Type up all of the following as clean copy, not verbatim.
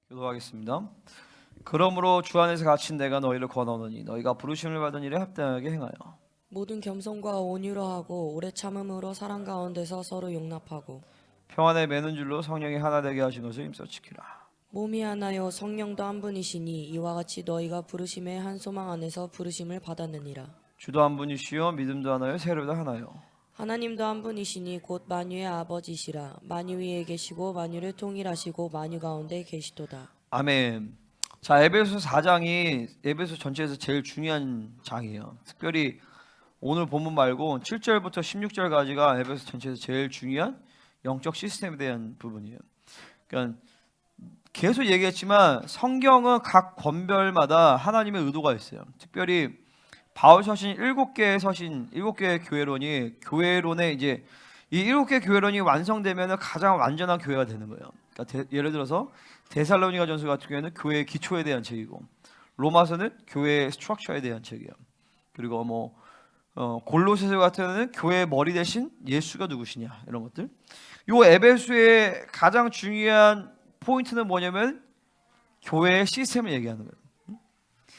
기도하겠습니다. 그러므로 주 안에서 갇힌 내가 너희를 권하노니 너희가 부르심을 받은 일에 합당하게 행하여 모든 겸손과 온유로 하고 오래 참음으로 사랑 가운데서 서로 용납하고 평안에 매는 줄로 성령이 하나 되게 하신 것을 힘써 지키라. 몸이 하나요 성령도 한 분이시니 이와 같이 너희가 부르심의 한 소망 안에서 부르심을 받았느니라. 주도 한 분이시요 믿음도 하나요 세례도 하나요. 하나님도 한 분이시니 곧 만유의 아버지시라. 만유 위에 계시고 만유를 통일하시고 만유 가운데 계시도다. 아멘. 자, 에베소 4장이 에베소 전체에서 제일 중요한 장이에요. 특별히 오늘 본문 말고 7절부터 16절까지가 에베소 전체에서 제일 중요한 영적 시스템에 대한 부분이에요. 그러니까 계속 얘기했지만 성경은 각 권별마다 하나님의 의도가 있어요. 특별히 바울 서신 7개의 서신, 7개의 교회론이 교회론에 이제 이 7개 교회론이 완성되면 가장 완전한 교회가 되는 거예요. 그러니까 예를 들어서 데살로니가 전서 같은 경우에는 교회의 기초에 대한 책이고, 로마서는 교회의 스트럭처에 대한 책이에요. 그리고 골로새서 같은 경우는 교회의 머리 대신 예수가 누구시냐 이런 것들. 요 에베소의 가장 중요한 포인트는 뭐냐면 교회의 시스템을 얘기하는 거예요.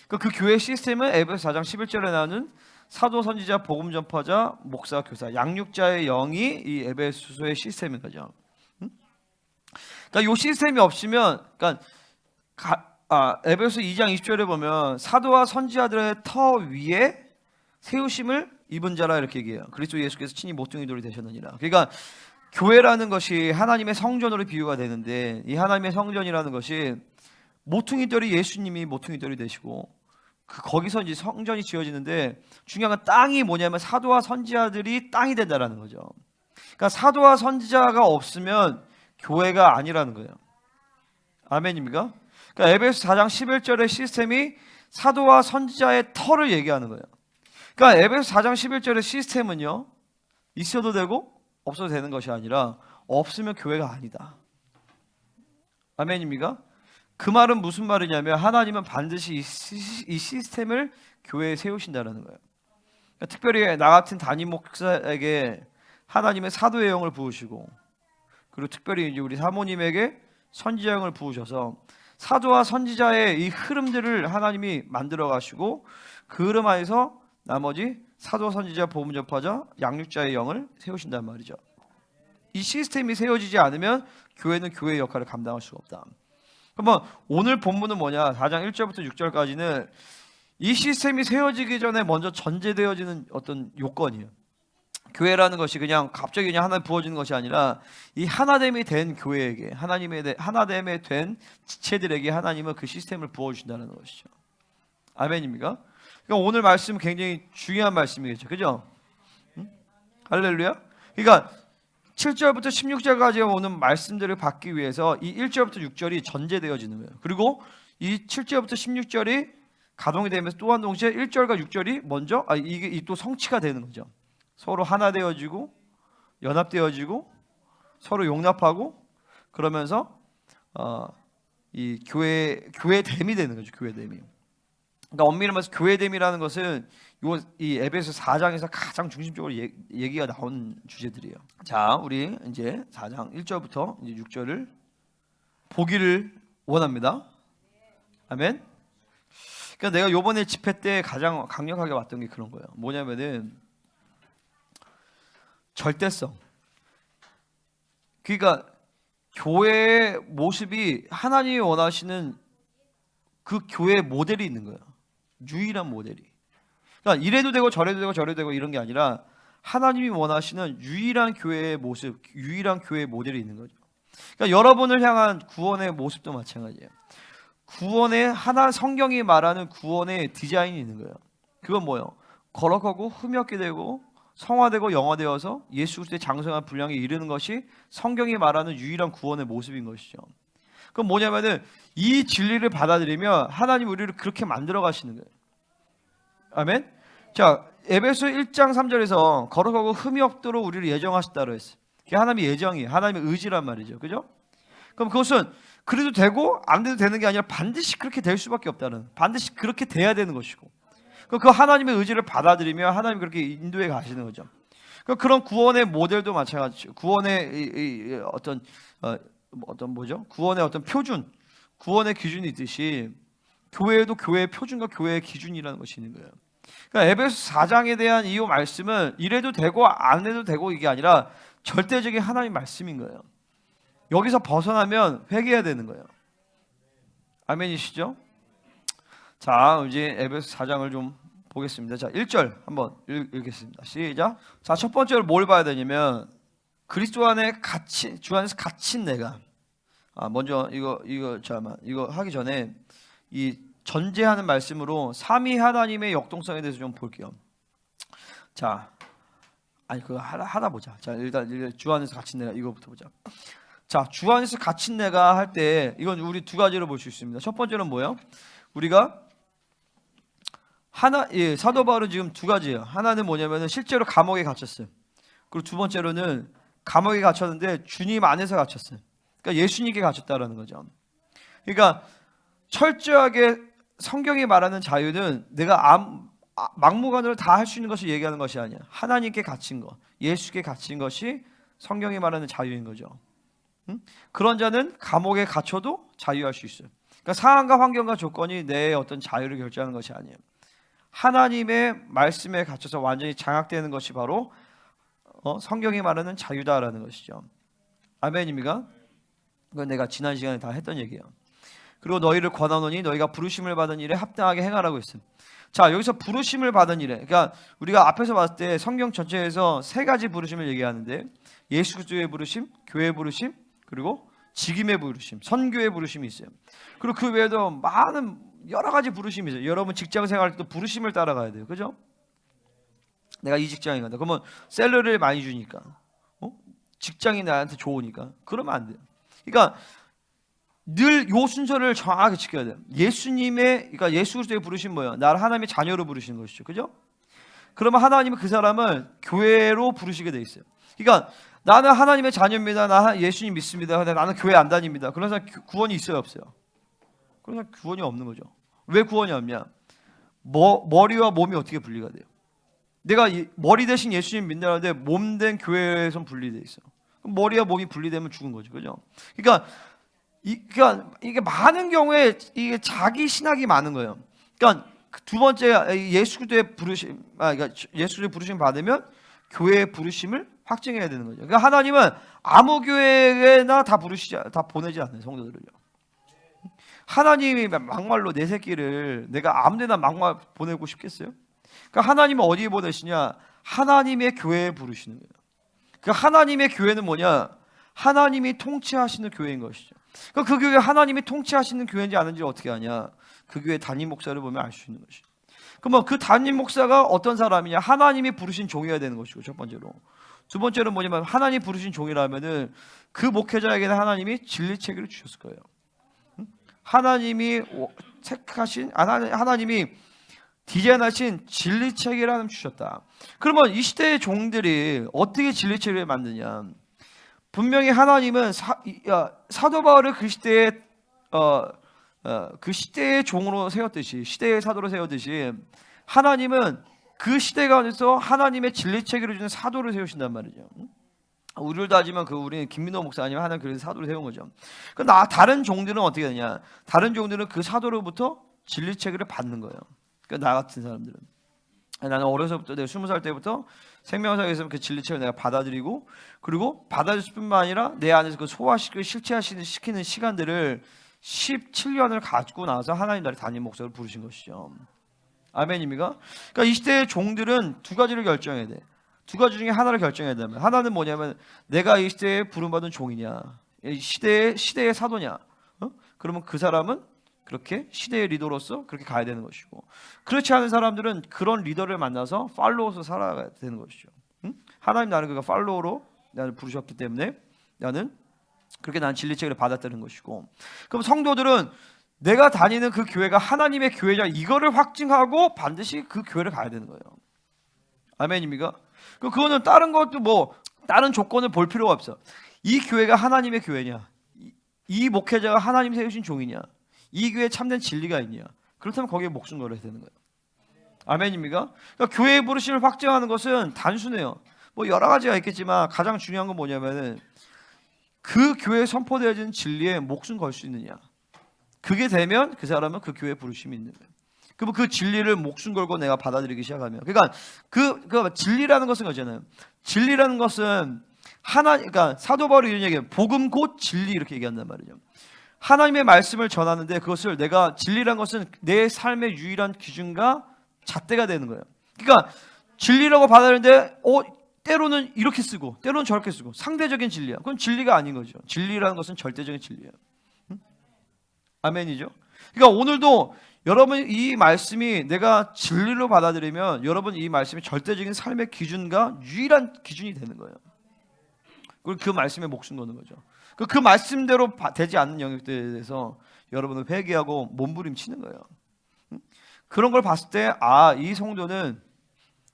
그 교회 시스템은 에베소 4장 11절에 나오는 사도, 선지자, 복음 전파자, 목사, 교사, 양육자의 영이 이 에베소의 시스템인 거죠. 그러니까 이 시스템이 없으면, 에베소 2장 20절에 보면 사도와 선지자들의 터 위에 세우심을 입은 자라 이렇게 얘기해요. 그리스도 예수께서 친히 모퉁이 돌이 되셨느니라. 그러니까 교회라는 것이 하나님의 성전으로 비유가 되는데, 이 하나님의 성전이라는 것이 모퉁이 돌이 예수님이 모퉁이 돌이 되시고, 거기서 이제 성전이 지어지는데 중요한 건 땅이 뭐냐면 사도와 선지자들이 땅이 된다라는 거죠. 그러니까 사도와 선지자가 없으면 교회가 아니라는 거예요. 아멘입니까? 그러니까 에베소 4장 11절의 시스템이 사도와 선지자의 터를 얘기하는 거예요. 그러니까 에베소 4장 11절의 시스템은요, 있어도 되고 없어도 되는 것이 아니라 없으면 교회가 아니다. 아멘입니까? 그 말은 무슨 말이냐면 하나님은 반드시 이 시스템을 교회에 세우신다는 거예요. 그러니까 특별히 나 같은 담임 목사에게 하나님의 사도의 영을 부으시고, 그리고 특별히 이제 우리 사모님에게 선지자 영을 부으셔서 사도와 선지자의 이 흐름들을 하나님이 만들어 가시고 그 흐름 안에서 나머지 사도, 선지자, 복음 전파자, 양육자의 영을 세우신단 말이죠. 이 시스템이 세워지지 않으면 교회는 교회의 역할을 감당할 수가 없다. 그러면 오늘 본문은 뭐냐? 4장 1절부터 6절까지는 이 시스템이 세워지기 전에 먼저 전제되어지는 어떤 요건이에요. 교회라는 것이 그냥 갑자기 그냥 하나 부어지는 것이 아니라 이 하나됨이 된 교회에게, 하나됨이 된 지체들에게 하나님은 그 시스템을 부어주신다는 것이죠. 아멘입니까? 그러니까 오늘 말씀은 굉장히 중요한 말씀이겠죠. 그죠? 응? 할렐루야? 그러니까 7절부터 16절까지 오는 말씀들을 받기 위해서 이 1절부터 6절이 전제되어지는 거예요. 그리고 이 7절부터 16절이 가동이 되면서 또한 동시에 1절과 6절이 먼저 이게 또 성취가 되는 거죠. 서로 하나 되어지고 연합되어지고 서로 용납하고 그러면서 이 교회됨이 되는 거죠. 교회됨이. 그러니까 엄밀히 말해서 교회됨이라는 것은 이 에베소 4장에서 가장 중심적으로 얘기가 나온 주제들이에요. 자, 우리 이제 4장 1절부터 이제 6절을 보기를 원합니다. 아멘. 그러니까 내가 요번에 집회 때 가장 강력하게 왔던 게 그런 거예요. 뭐냐면은 절대성. 그러니까 교회의 모습이 하나님이 원하시는 그 교회의 모델이 있는 거예요. 유일한 모델이. 그러니까 이래도 되고 저래도 되고 저래도 되고 이런 게 아니라 하나님이 원하시는 유일한 교회의 모습, 유일한 교회의 모델이 있는 거죠. 그러니까 여러분을 향한 구원의 모습도 마찬가지예요. 구원의 성경이 말하는 구원의 디자인이 있는 거예요. 그건 뭐예요? 거룩하고 흠이 없게 되고 성화되고 영화되어서 예수 그리스도의 장성한 분량에 이르는 것이 성경이 말하는 유일한 구원의 모습인 것이죠. 그건 뭐냐면은 이 진리를 받아들이면 하나님 우리를 그렇게 만들어 가시는 거예요. 아멘. 자, 에베소 1장 3절에서 거룩하고 흠이 없도록 우리를 예정하셨다고 했어요. 그게 하나님의 예정이, 하나님의 의지란 말이죠. 그죠? 그럼 그것은 그래도 되고 안 돼도 되는 게 아니라 반드시 그렇게 될 수밖에 없다는, 반드시 그렇게 돼야 되는 것이고, 그 하나님의 의지를 받아들이면 하나님이 그렇게 인도해 가시는 거죠. 그런 구원의 모델도 마찬가지죠. 구원의 어떤 구원의 어떤 표준, 구원의 기준이 있듯이 교회에도 교회의 표준과 교회의 기준이라는 것이 있는 거예요. 그러니까 에베소 4장에 대한 이 말씀은 이래도 되고 안 해도 되고 이게 아니라 절대적인 하나님 말씀인 거예요. 여기서 벗어나면 회개해야 되는 거예요. 아멘이시죠? 자, 이제 에베소 4장을 좀 보겠습니다. 자, 1절 한번 읽겠습니다. 시작. 자, 첫 번째로 뭘 봐야 되냐면 그리스도 안에 갇힌, 주 안에서 갇힌 내가. 먼저 이거 하기 전에 이 전제하는 말씀으로 삼위 하나님의 역동성에 대해서 좀 볼게요. 자, 그거 하다 보자. 자, 일단 주 안에서 갇힌 내가 이거부터 보자. 자, 주 안에서 갇힌 내가 할 때 이건 우리 두 가지로 볼 수 있습니다. 첫 번째는 뭐예요? 우리가 사도 바울은 지금 두 가지예요. 하나는 뭐냐면은 실제로 감옥에 갇혔어요. 그리고 두 번째로는 감옥에 갇혔는데 주님 안에서 갇혔어요. 그러니까 예수님께 갇혔다라는 거죠. 그러니까 철저하게 성경이 말하는 자유는 내가 막무가내로 다 할 수 있는 것을 얘기하는 것이 아니야. 하나님께 갇힌 것, 예수께 갇힌 것이 성경이 말하는 자유인 거죠. 그런 자는 감옥에 갇혀도 자유할 수 있어요. 그러니까 상황과 환경과 조건이 내 어떤 자유를 결정하는 것이 아니에요. 하나님의 말씀에 갇혀서 완전히 장악되는 것이 바로 성경이 말하는 자유다라는 것이죠. 아멘입니까? 그건 내가 지난 시간에 다 했던 얘기예요. 그리고 너희를 권하노니 너희가 부르심을 받은 일에 합당하게 행하라고 했어요. 자, 여기서 부르심을 받은 일에, 그러니까 우리가 앞에서 봤을 때 성경 전체에서 세 가지 부르심을 얘기하는데 예수 그리스도의 부르심, 교회의 부르심, 그리고 직임의 부르심, 선교의 부르심이 있어요. 그리고 그 외에도 많은 여러 가지 부르심이 있어요. 여러분 직장 생활 때도 부르심을 따라가야 돼요. 그죠? 내가 이 직장에 간다. 그러면 샐러리를 많이 주니까, 직장이 나한테 좋으니까 그러면 안 돼요. 그러니까 늘 요 순서를 정확하게 지켜야 돼요. 그러니까 예수 그리스도의 부르심 뭐예요? 나를 하나님의 자녀로 부르시는 것이죠. 그죠? 그러면 하나님은 그 사람을 교회로 부르시게 돼 있어요. 그러니까 나는 하나님의 자녀입니다. 나 예수님 믿습니다. 근데 나는 교회 안 다닙니다. 그래서 구원이 있어요, 없어요? 그래서 구원이 없는 거죠. 왜 구원이 없냐? 머리와 몸이 어떻게 분리가 돼요? 내가 머리 대신 예수님 믿는다는데 몸 된 교회에선 분리돼 있어. 그럼 머리와 몸이 분리되면 죽은 거죠, 그죠? 그러니까 이게 많은 경우에 이게 자기 신학이 많은 거예요. 그러니까 두 번째 예수 그리스도의 부르심, 그러니까 예수 그리스도의 부르심 받으면 교회의 부르심을 확증해야 되는 거죠. 그러니까 하나님은 아무 교회나 다 보내지 않는 성도들을요. 하나님이 막말로 내 새끼를 내가 아무데나 막말 보내고 싶겠어요? 그러니까 하나님은 어디에 보내시냐? 하나님의 교회에 부르시는 거예요. 그 하나님의 교회는 뭐냐? 하나님이 통치하시는 교회인 것이죠. 그러니까 그 교회 하나님이 통치하시는 교회인지 아닌지 어떻게 아냐? 그 교회 담임 목사를 보면 알 수 있는 것이죠. 그러면 그 담임 목사가 어떤 사람이냐? 하나님이 부르신 종이어야 되는 것이고, 첫 번째로. 두 번째로 뭐냐면 하나님 부르신 종이라면은 그 목회자에게는 하나님이 진리체계를 주셨을 거예요. 하나님이 택하신, 하나님이 디자인하신 진리체계를 주셨다. 그러면 이 시대의 종들이 어떻게 진리체계를 만드냐? 분명히 하나님은 사도 바울을 그 시대에 그 시대의 종으로 세웠듯이, 시대의 사도로 세웠듯이, 하나님은 그 시대 가운데서 하나님의 진리체계를 주는 사도를 세우신단 말이죠. 우리를 따지면 우리는 김민호 목사 아니면 하나님 그래서 사도를 세운 거죠. 다른 종들은 어떻게 되냐? 다른 종들은 그 사도로부터 진리체계를 받는 거예요. 그러니까 나 같은 사람들은, 나는 어려서부터 내가 20살 때부터 생명사에서 그 진리체를 내가 받아들이고, 그리고 받아들일 뿐만 아니라 내 안에서 그 소화시키고 실체시키는 시간들을 17년을 가지고 나서 하나님 나라의 담임 목사를 부르신 것이죠. 아멘입니까? 그러니까 이 시대의 종들은 두 가지를 결정해야 돼. 두 가지 중에 하나를 결정해야 되면, 하나는 뭐냐면 내가 이 시대에 부름받은 종이냐, 이 시대의 사도냐. 그러면 그 사람은 그렇게 시대의 리더로서 그렇게 가야 되는 것이고, 그렇지 않은 사람들은 그런 리더를 만나서 팔로워서 살아가야 되는 것이죠. 하나님 나는 그가 팔로워로 나를 부르셨기 때문에 나는 진리체계를 받았다는 것이고, 그럼 성도들은 내가 다니는 그 교회가 하나님의 교회냐, 이거를 확증하고 반드시 그 교회를 가야 되는 거예요. 아멘입니까? 그거는 다른 것도 다른 조건을 볼 필요가 없어. 이 교회가 하나님의 교회냐, 이 목회자가 하나님 세우신 종이냐, 이 교회에 참된 진리가 있냐, 그렇다면 거기에 목숨 걸어야 되는 거예요. 아멘입니까? 그러니까 교회의 부르심을 확증하는 것은 단순해요. 여러 가지가 있겠지만 가장 중요한 건 뭐냐면은 그 교회에 선포되어진 진리에 목숨 걸 수 있느냐. 그게 되면 그 사람은 그 교회에 부르심이 있는 거예요. 그럼 그 진리를 목숨 걸고 내가 받아들이기 시작하면, 그러니까 그 진리라는 것은 거잖아요. 진리라는 것은 그러니까 사도 바울이 이런 얘기해요. 복음 곧 진리 이렇게 얘기한단 말이죠. 하나님의 말씀을 전하는데 그것을 내가 진리란 것은 내 삶의 유일한 기준과 잣대가 되는 거예요. 그러니까 진리라고 받아들이는데 때로는 이렇게 쓰고 때로는 저렇게 쓰고 상대적인 진리야. 그건 진리가 아닌 거죠. 진리라는 것은 절대적인 진리예요. 응? 아멘이죠. 그러니까 오늘도 여러분 이 말씀이 내가 진리로 받아들이면 여러분 이 말씀이 절대적인 삶의 기준과 유일한 기준이 되는 거예요. 그리고 그 말씀에 목숨 거는 거죠. 그 말씀대로 되지 않는 영역들에 대해서 여러분은 회개하고 몸부림치는 거예요. 그런 걸 봤을 때 이 성도는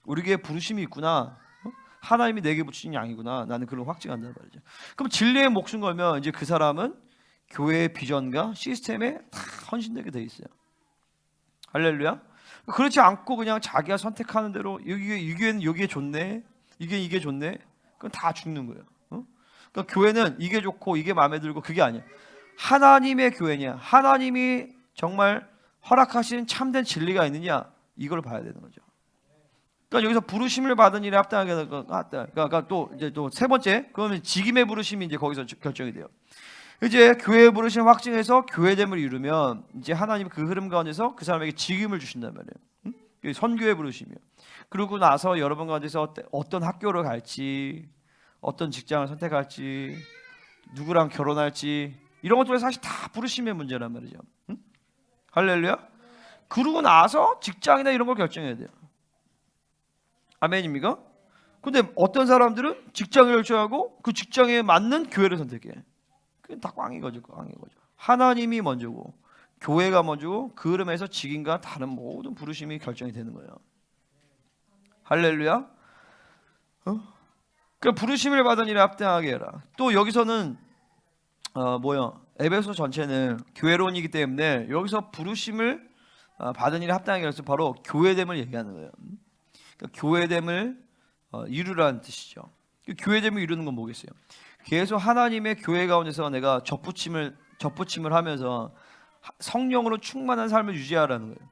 우리에게 부르심이 있구나. 하나님이 내게 붙이신 양이구나. 나는 그걸 확증한단 말이죠. 그럼 진리에 목숨 걸면 이제 그 사람은 교회의 비전과 시스템에 다 헌신되게 돼 있어요. 할렐루야. 그렇지 않고 그냥 자기가 선택하는 대로 이게 여기에 좋네. 이게 좋네. 그건 다 죽는 거예요. 그러니까 교회는 이게 좋고 이게 마음에 들고 그게 아니야. 하나님의 교회냐, 하나님이 정말 허락하신 참된 진리가 있느냐, 이걸 봐야 되는 거죠. 그러니까 여기서 부르심을 받은 일에 합당하게 그러니까 또 세 번째, 그러면 직임의 부르심이 이제 거기서 결정이 돼요. 이제 교회의 부르심 확증해서 교회됨을 이루면 이제 하나님 그 흐름 가운데서 그 사람에게 직임을 주신단 말이에요. 선교의 부르심이요. 그러고 나서 여러분 가운데서 어떤 학교를 갈지, 어떤 직장을 선택할지, 누구랑 결혼할지, 이런 것들은 사실 다 부르심의 문제란 말이죠. 할렐루야. 그러고 나서 직장이나 이런 걸 결정해야 돼요. 아멘입니까? 근데 어떤 사람들은 직장을 결정하고 그 직장에 맞는 교회를 선택해. 그게 다 꽝인 거죠. 하나님이 먼저고 교회가 먼저고 그 흐름에서 직임과 다른 모든 부르심이 결정이 되는 거예요. 할렐루야. 그 부르심을 받은 일에 합당하게 해라. 또 여기서는 에베소 전체는 교회론이기 때문에 여기서 부르심을 받은 일에 합당하게 해서 바로 교회됨을 얘기하는 거예요. 그러니까 교회됨을 이루라는 뜻이죠. 교회됨을 이루는 건 뭐겠어요? 계속 하나님의 교회 가운데서 내가 접붙임을 하면서 성령으로 충만한 삶을 유지하라는 거예요.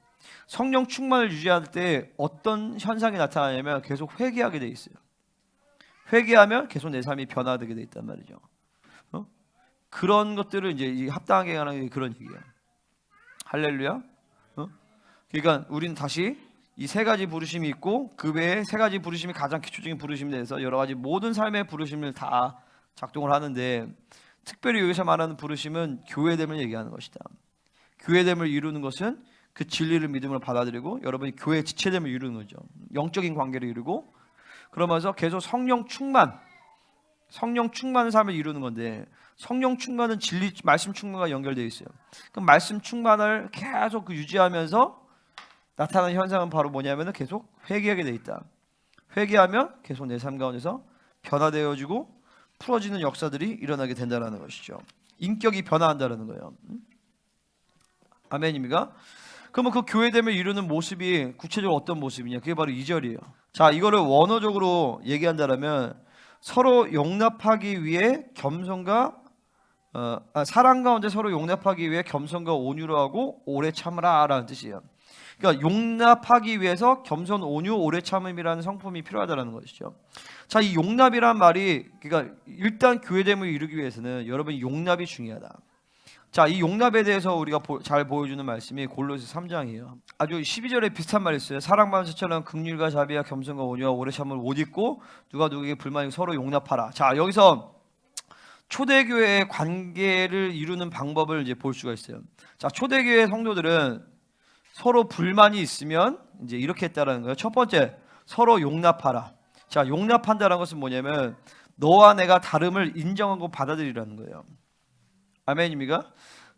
성령 충만을 유지할 때 어떤 현상이 나타나냐면 계속 회개하게 돼 있어요. 회개하면 계속 내 삶이 변화되게 돼 있단 말이죠. 그런 것들을 이제 합당하게 하는 게 그런 얘기예요. 할렐루야. 그러니까 우리는 다시 이 세 가지 부르심이 있고 그 외에 세 가지 부르심이 가장 기초적인 부르심에 대해서 여러 가지 모든 삶의 부르심을 다 작동을 하는데, 특별히 여기서 말하는 부르심은 교회됨을 얘기하는 것이다. 교회됨을 이루는 것은 그 진리를 믿음으로 받아들이고 여러분이 교회 지체됨을 이루는 거죠. 영적인 관계를 이루고 그러면서 계속 성령 충만한 삶을 이루는 건데, 성령 충만은 진리 말씀 충만과 연결되어 있어요. 그럼 말씀 충만을 계속 유지하면서 나타나는 현상은 바로 뭐냐면은 계속 회개하게 돼 있다. 회개하면 계속 내 삶 가운데서 변화되어지고 풀어지는 역사들이 일어나게 된다는 것이죠. 인격이 변화한다는 거예요. 아멘입니까? 그러면 그 교회됨을 이루는 모습이 구체적으로 어떤 모습이냐? 그게 바로 2절이에요. 자, 이거를 원어적으로 얘기한다면 서로 용납하기 위해 겸손과 사랑 가운데 서로 용납하기 위해 겸손과 온유로 하고 오래 참으라라는 뜻이에요. 그러니까 용납하기 위해서 겸손, 온유, 오래 참음이라는 성품이 필요하다는 것이죠. 자, 이 용납이란 말이 그러니까 일단 교회됨을 이루기 위해서는 여러분 용납이 중요하다. 자, 이 용납에 대해서 우리가 잘 보여주는 말씀이 골로새 3장이에요. 아주 12절에 비슷한 말이 있어요. 사랑받는 자처럼 긍휼과 자비와 겸손과 온유와 오래 참음을 옷 입고 누가 누구에게 불만이 서로 용납하라. 자, 여기서 초대교회의 관계를 이루는 방법을 이제 볼 수가 있어요. 자, 초대교회 성도들은 서로 불만이 있으면 이제 이렇게 했다라는 거예요. 첫 번째, 서로 용납하라. 자, 용납한다는 것은 뭐냐면 너와 내가 다름을 인정하고 받아들이라는 거예요. 아멘입니까?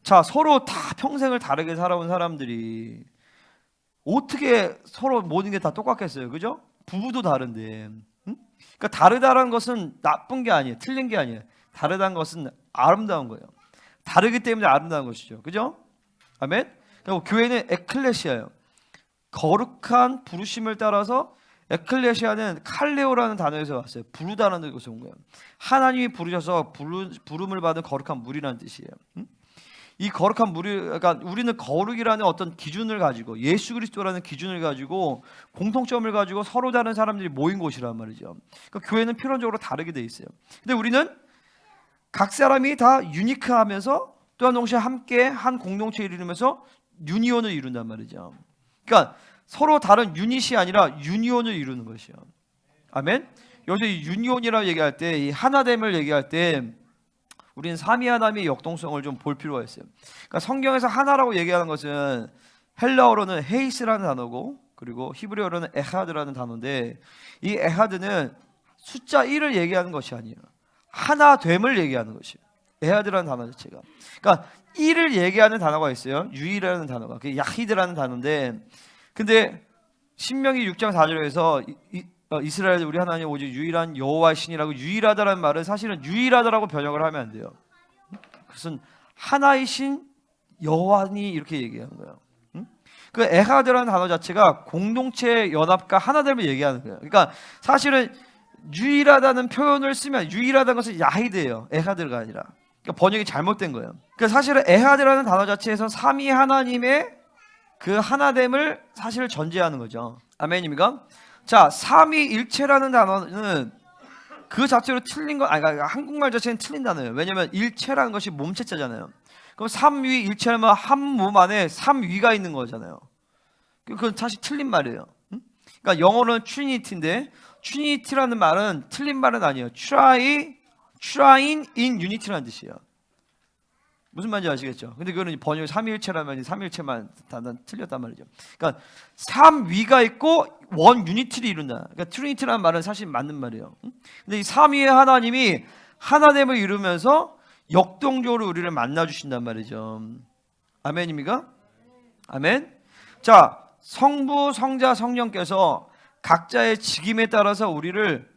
자, 서로 다 평생을 다르게 살아온 사람들이 어떻게 서로 모든 게 다 똑같겠어요? 그죠? 부부도 다른데. 그러니까 다르다는 것은 나쁜 게 아니에요. 틀린 게 아니에요. 다르다는 것은 아름다운 거예요. 다르기 때문에 아름다운 것이죠. 그죠? 아멘? 그리고 교회는 에클레시아예요. 거룩한 부르심을 따라서 에클레시아는 칼레오라는 단어에서 왔어요. 부르다는 것에서 온 거예요. 하나님이 부르셔서 부름을 받은 거룩한 물이라는 뜻이에요. 이 거룩한 무리, 그러니까 우리는 거룩이라는 어떤 기준을 가지고 예수 그리스도라는 기준을 가지고 공통점을 가지고 서로 다른 사람들이 모인 곳이란 말이죠. 그러니까 교회는 필연적으로 다르게 돼 있어요. 근데 우리는 각 사람이 다 유니크하면서 또한 동시에 함께 한 공동체를 이루면서 유니온을 이룬단 말이죠. 그러니까 서로 다른 유닛이 아니라 유니온을 이루는 것이요. 아멘. 여기서 이 유니온이라고 얘기할 때, 이 하나됨을 얘기할 때 우리는 삼위 하나님의 역동성을 좀 볼 필요가 있어요. 그러니까 성경에서 하나라고 얘기하는 것은 헬라어로는 헤이스라는 단어고, 그리고 히브리어로는 에하드라는 단어인데, 이 에하드는 숫자 1을 얘기하는 것이 아니에요. 하나됨을 얘기하는 것이에요. 에하드라는 단어 자체가. 그러니까 1을 얘기하는 단어가 있어요. 유이라는 단어가. 그게 야히드라는 단어인데, 근데 신명기 6장 4절에서 이스라엘 우리 하나님 오직 유일한 여호와의 신이라고, 유일하다라는 말은 사실은 유일하다라고 번역을 하면 안 돼요. 그것은 하나이신 여호와니 이렇게 얘기하는 거예요. 그 에하드라는 단어 자체가 공동체 연합과 하나됨을 얘기하는 거예요. 그러니까 사실은 유일하다는 표현을 쓰면 유일하다는 것은 야히드예요. 에하드가 아니라. 그러니까 번역이 잘못된 거예요. 그러니까 사실은 에하드라는 단어 자체에서 삼위 하나님의 그 하나됨을 사실 전제하는 거죠. 아멘입니까? 자, 삼위일체라는 단어는 그 자체로 틀린 건, 그러니까 한국말 자체는 틀린 단어예요. 왜냐하면 일체라는 것이 몸체자잖아요. 그럼 삼위일체라면 한 몸 안에 삼위가 있는 거잖아요. 그건 사실 틀린 말이에요. 그러니까 영어로는 트리니티인데, 트리니티라는 말은 틀린 말은 아니에요. Trine in unity라는 뜻이에요. 무슨 말인지 아시겠죠? 근데 그거는 번역 삼위일체라면 삼위일체만 단단 틀렸단 말이죠. 그러니까 삼위가 있고 원 유니티를 이룬다. 그러니까 트리니티라는 말은 사실 맞는 말이에요. 근데 이 삼위의 하나님이 하나됨을 이루면서 역동적으로 우리를 만나 주신단 말이죠. 아멘입니까? 아멘. 자, 성부, 성자, 성령께서 각자의 직임에 따라서 우리를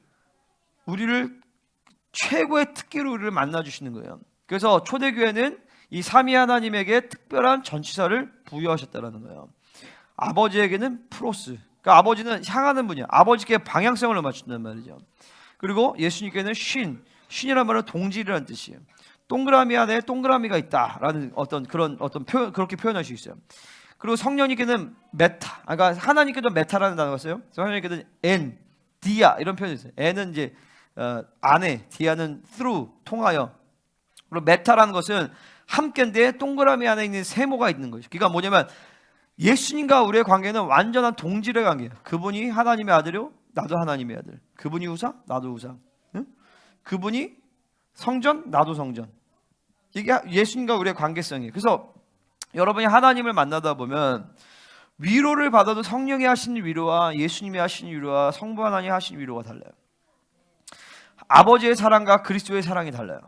최고의 특기로 우리를 만나 주시는 거예요. 그래서 초대교회는 이 삼위 하나님에게 특별한 전치사를 부여하셨다는 거예요. 아버지에게는 프로스, 그러니까 아버지는 향하는 분이야. 아버지께 방향성을 맞춘단 말이죠. 그리고 예수님께는 쉰이라는 말은 동질이라는 뜻이에요. 동그라미 안에 동그라미가 있다라는 어떤 표현, 그렇게 표현할 수 있어요. 그리고 성령님께는 메타, 그러니까 하나님께도 메타라는 단어가 있어요. 성령님께는 엔, 디아 이런 표현이 있어요. 엔은 이제 안에, 디아는 through, 통하여. 그리고 메타라는 것은 함께인데 동그라미 안에 있는 세모가 있는 거죠. 그러니까 뭐냐면 예수님과 우리의 관계는 완전한 동질의 관계예요. 그분이 하나님의 아들이요, 나도 하나님의 아들. 그분이 우상, 나도 우상. 응? 그분이 성전, 나도 성전. 이게 예수님과 우리의 관계성이에요. 그래서 여러분이 하나님을 만나다 보면 위로를 받아도 성령이 하시는 위로와 예수님이 하시는 위로와 성부 하나님이 하시는 위로가 달라요. 아버지의 사랑과 그리스도의 사랑이 달라요.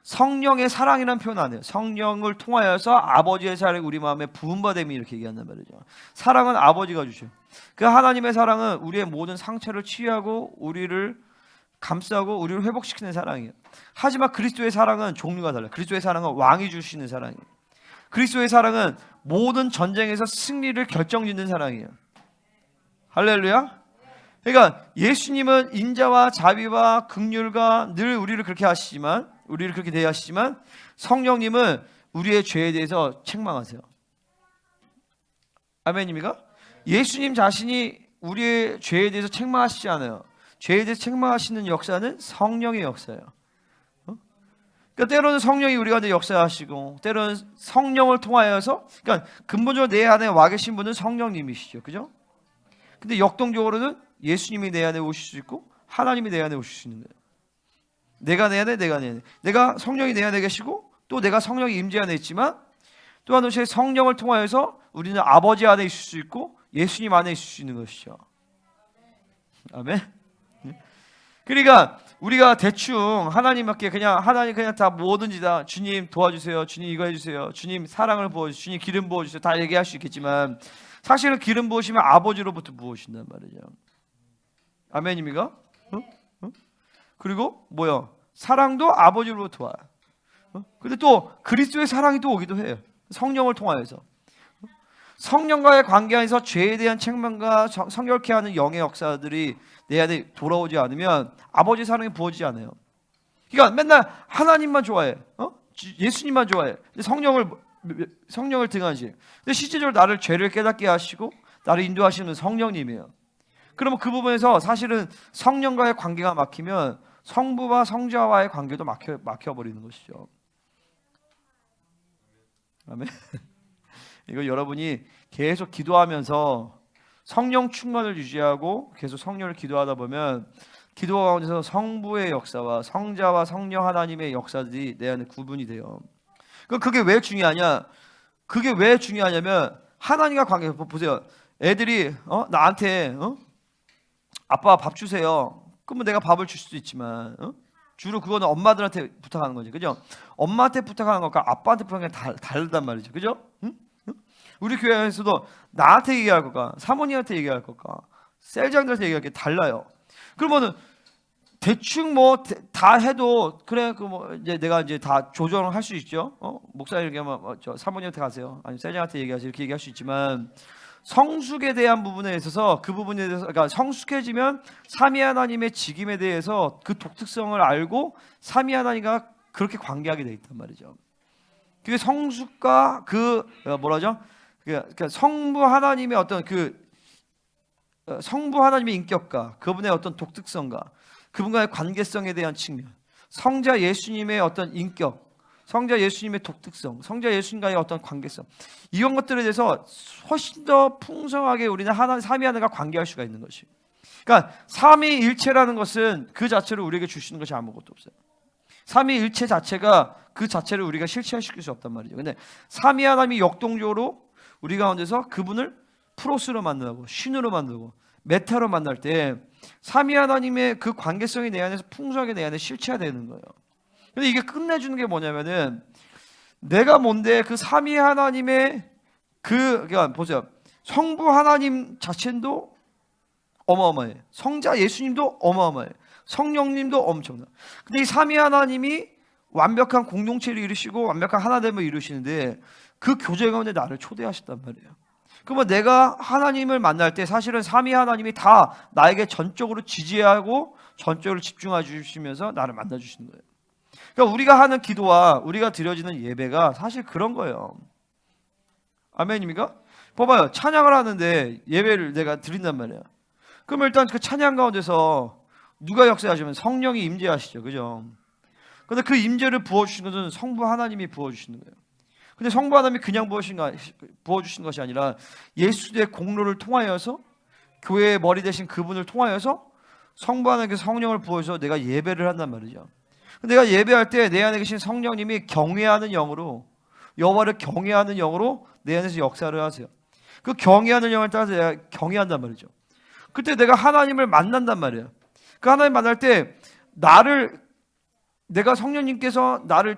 성령의 사랑이라는 표현 안 해요. 성령을 통하여서 아버지의 사랑이 우리 마음에 부음받음이 이렇게 얘기한단 말이죠. 사랑은 아버지가 주셔. 그 하나님의 사랑은 우리의 모든 상처를 치유하고 우리를 감싸고 우리를 회복시키는 사랑이에요. 하지만 그리스도의 사랑은 종류가 달라요. 그리스도의 사랑은 왕이 주시는 사랑이에요. 그리스도의 사랑은 모든 전쟁에서 승리를 결정짓는 사랑이에요. 할렐루야. 그러니까 예수님은 인자와 자비와 긍휼과 늘 우리를 그렇게 하시지만, 우리를 그렇게 대하시지만 성령님은 우리의 죄에 대해서 책망하세요. 아멘입니까? 예수님 자신이 우리의 죄에 대해서 책망하시지 않아요. 죄에 대해서 책망하시는 역사는 성령의 역사예요. 그러니까 때로는 성령이 우리 가운데 역사하시고, 때로는 성령을 통하여서, 그러니까 근본적으로 내 안에 와 계신 분은 성령님이시죠, 그죠? 근데 역동적으로는 예수님이 내 안에 오실 수 있고 하나님이 내 안에 오실 수 있는 거예요. 내가 내 안에, 내가 성령이 내 안에 계시고 또 내가 성령이 임재 안에 있지만 또 한 번씩 성령을 통하여서 우리는 아버지 안에 있을 수 있고 예수님 안에 있을 수 있는 것이죠. 아멘. 그러니까 우리가 대충 하나님께 하나님 그냥 다 뭐든지 다 주님 도와주세요, 주님 이거 해주세요, 주님 사랑을 부어주세요, 주님 기름 부어주세요 다 얘기할 수 있겠지만 사실은 기름 부으시면 아버지로부터 부으신단 말이죠. 아멘입니까? 그리고 뭐요? 사랑도 아버지로부터 와요. 근데 또 그리스도의 사랑이 또 오기도 해요. 성령을 통하여서. 성령과의 관계 안에서 죄에 대한 책망과 성결케 하는 영의 역사들이 내 안에 돌아오지 않으면 아버지 사랑이 부어지지 않아요. 그러니까 맨날 하나님만 좋아해, 예수님만 좋아해. 근데 성령을 성령을 등한시. 근데 실제적으로 나를 죄를 깨닫게 하시고 나를 인도하시는 성령님이에요. 그러면 그 부분에서 사실은 성령과의 관계가 막히면 성부와 성자와의 관계도 막혀버리는 것이죠. 아멘. 이거 여러분이 계속 기도하면서 성령 충만을 유지하고 계속 성령을 기도하다 보면 기도 가운데서 성부의 역사와 성자와 성령 하나님의 역사들이 내 안에 구분이 돼요. 그게 왜 중요하냐? 그게 왜 중요하냐면 하나님과 관계. 보세요. 애들이 나한테 아빠 밥 주세요. 그러면 내가 밥을 줄 수도 있지만 주로 그거는 엄마들한테 부탁하는 거지, 그죠? 엄마한테 부탁하는 것과 아빠한테 부탁하는 게 다르단 말이죠, 그죠? 응? 우리 교회에서도 나한테 얘기할 것과 사모님한테 얘기할 것과 셀장들한테 얘기할 게 달라요. 그러면은 대충 뭐 다 해도 그래 그 뭐 이제 내가 이제 다 조정을 할 수 있죠. 목사님 얘기하면 저 사모님한테 가세요. 아니면 셀장한테 얘기하세요. 이렇게 얘기할 수 있지만 성숙에 대한 부분에 있어서 그 부분에 대해서 그러니까 성숙해지면 삼위 하나님의 직임에 대해서 그 독특성을 알고 삼위 하나님과 그렇게 관계하게 돼 있단 말이죠. 그게 성숙과 그 뭐라죠? 그러니까 성부 하나님의 어떤 성부 하나님의 인격과 그분의 어떤 독특성과 그분과의 관계성에 대한 측면, 성자 예수님의 어떤 인격, 성자 예수님의 독특성, 성자 예수님과의 어떤 관계성, 이런 것들에 대해서 훨씬 더 풍성하게 우리는 삼위 하나님과 관계할 수가 있는 것이. 그러니까 삼위일체라는 것은 그 자체로 우리에게 주시는 것이 아무것도 없어요. 삼위일체 자체가 그 자체를 우리가 실체화시킬 수 없단 말이죠. 근데 삼위 하나님이 역동적으로 우리 가운데서 그분을 프로스로 만나고 신으로 만들고 메타로 만날 때 삼위 하나님의 그 관계성이 내 안에서 풍성하게 내 안에 실체화되는 거예요. 근데 이게 끝내주는 게 뭐냐면은 내가 뭔데 그 삼위 하나님의 그러니까 보세요. 성부 하나님 자체도 어마어마해. 성자 예수님도 어마어마해. 성령님도 엄청나. 근데 이 삼위 하나님이 완벽한 공동체를 이루시고 완벽한 하나됨을 이루시는데 그 교제 가운데 나를 초대하셨단 말이에요. 그러면 내가 하나님을 만날 때 사실은 삼위 하나님이 다 나에게 전적으로 지지하고 전적으로 집중해 주시면서 나를 만나 주시는 거예요. 그러니까 우리가 하는 기도와 우리가 드려지는 예배가 사실 그런 거예요. 아멘입니까? 봐봐요. 찬양을 하는데 예배를 내가 드린단 말이야. 그럼 일단 그 찬양 가운데서 누가 역사하시면 성령이 임재하시죠, 그죠? 근데 그 임재를 부어주시는 것은 성부 하나님이 부어주시는 거예요. 근데 성부 하나님이 그냥 부어주시는 것이 아니라 예수의 공로를 통하여서 교회의 머리 대신 그분을 통하여서 성부 하나님께 성령을 부어서 내가 예배를 한단 말이죠. 내가 예배할 때 내 안에 계신 성령님이 경외하는 영으로 여호와를 경외하는 영으로 내 안에서 역사를 하세요. 그 경외하는 영을 따라서 내가 경외한단 말이죠. 그때 내가 하나님을 만난단 말이에요. 그 하나님 만날 때 내가 성령님께서 나를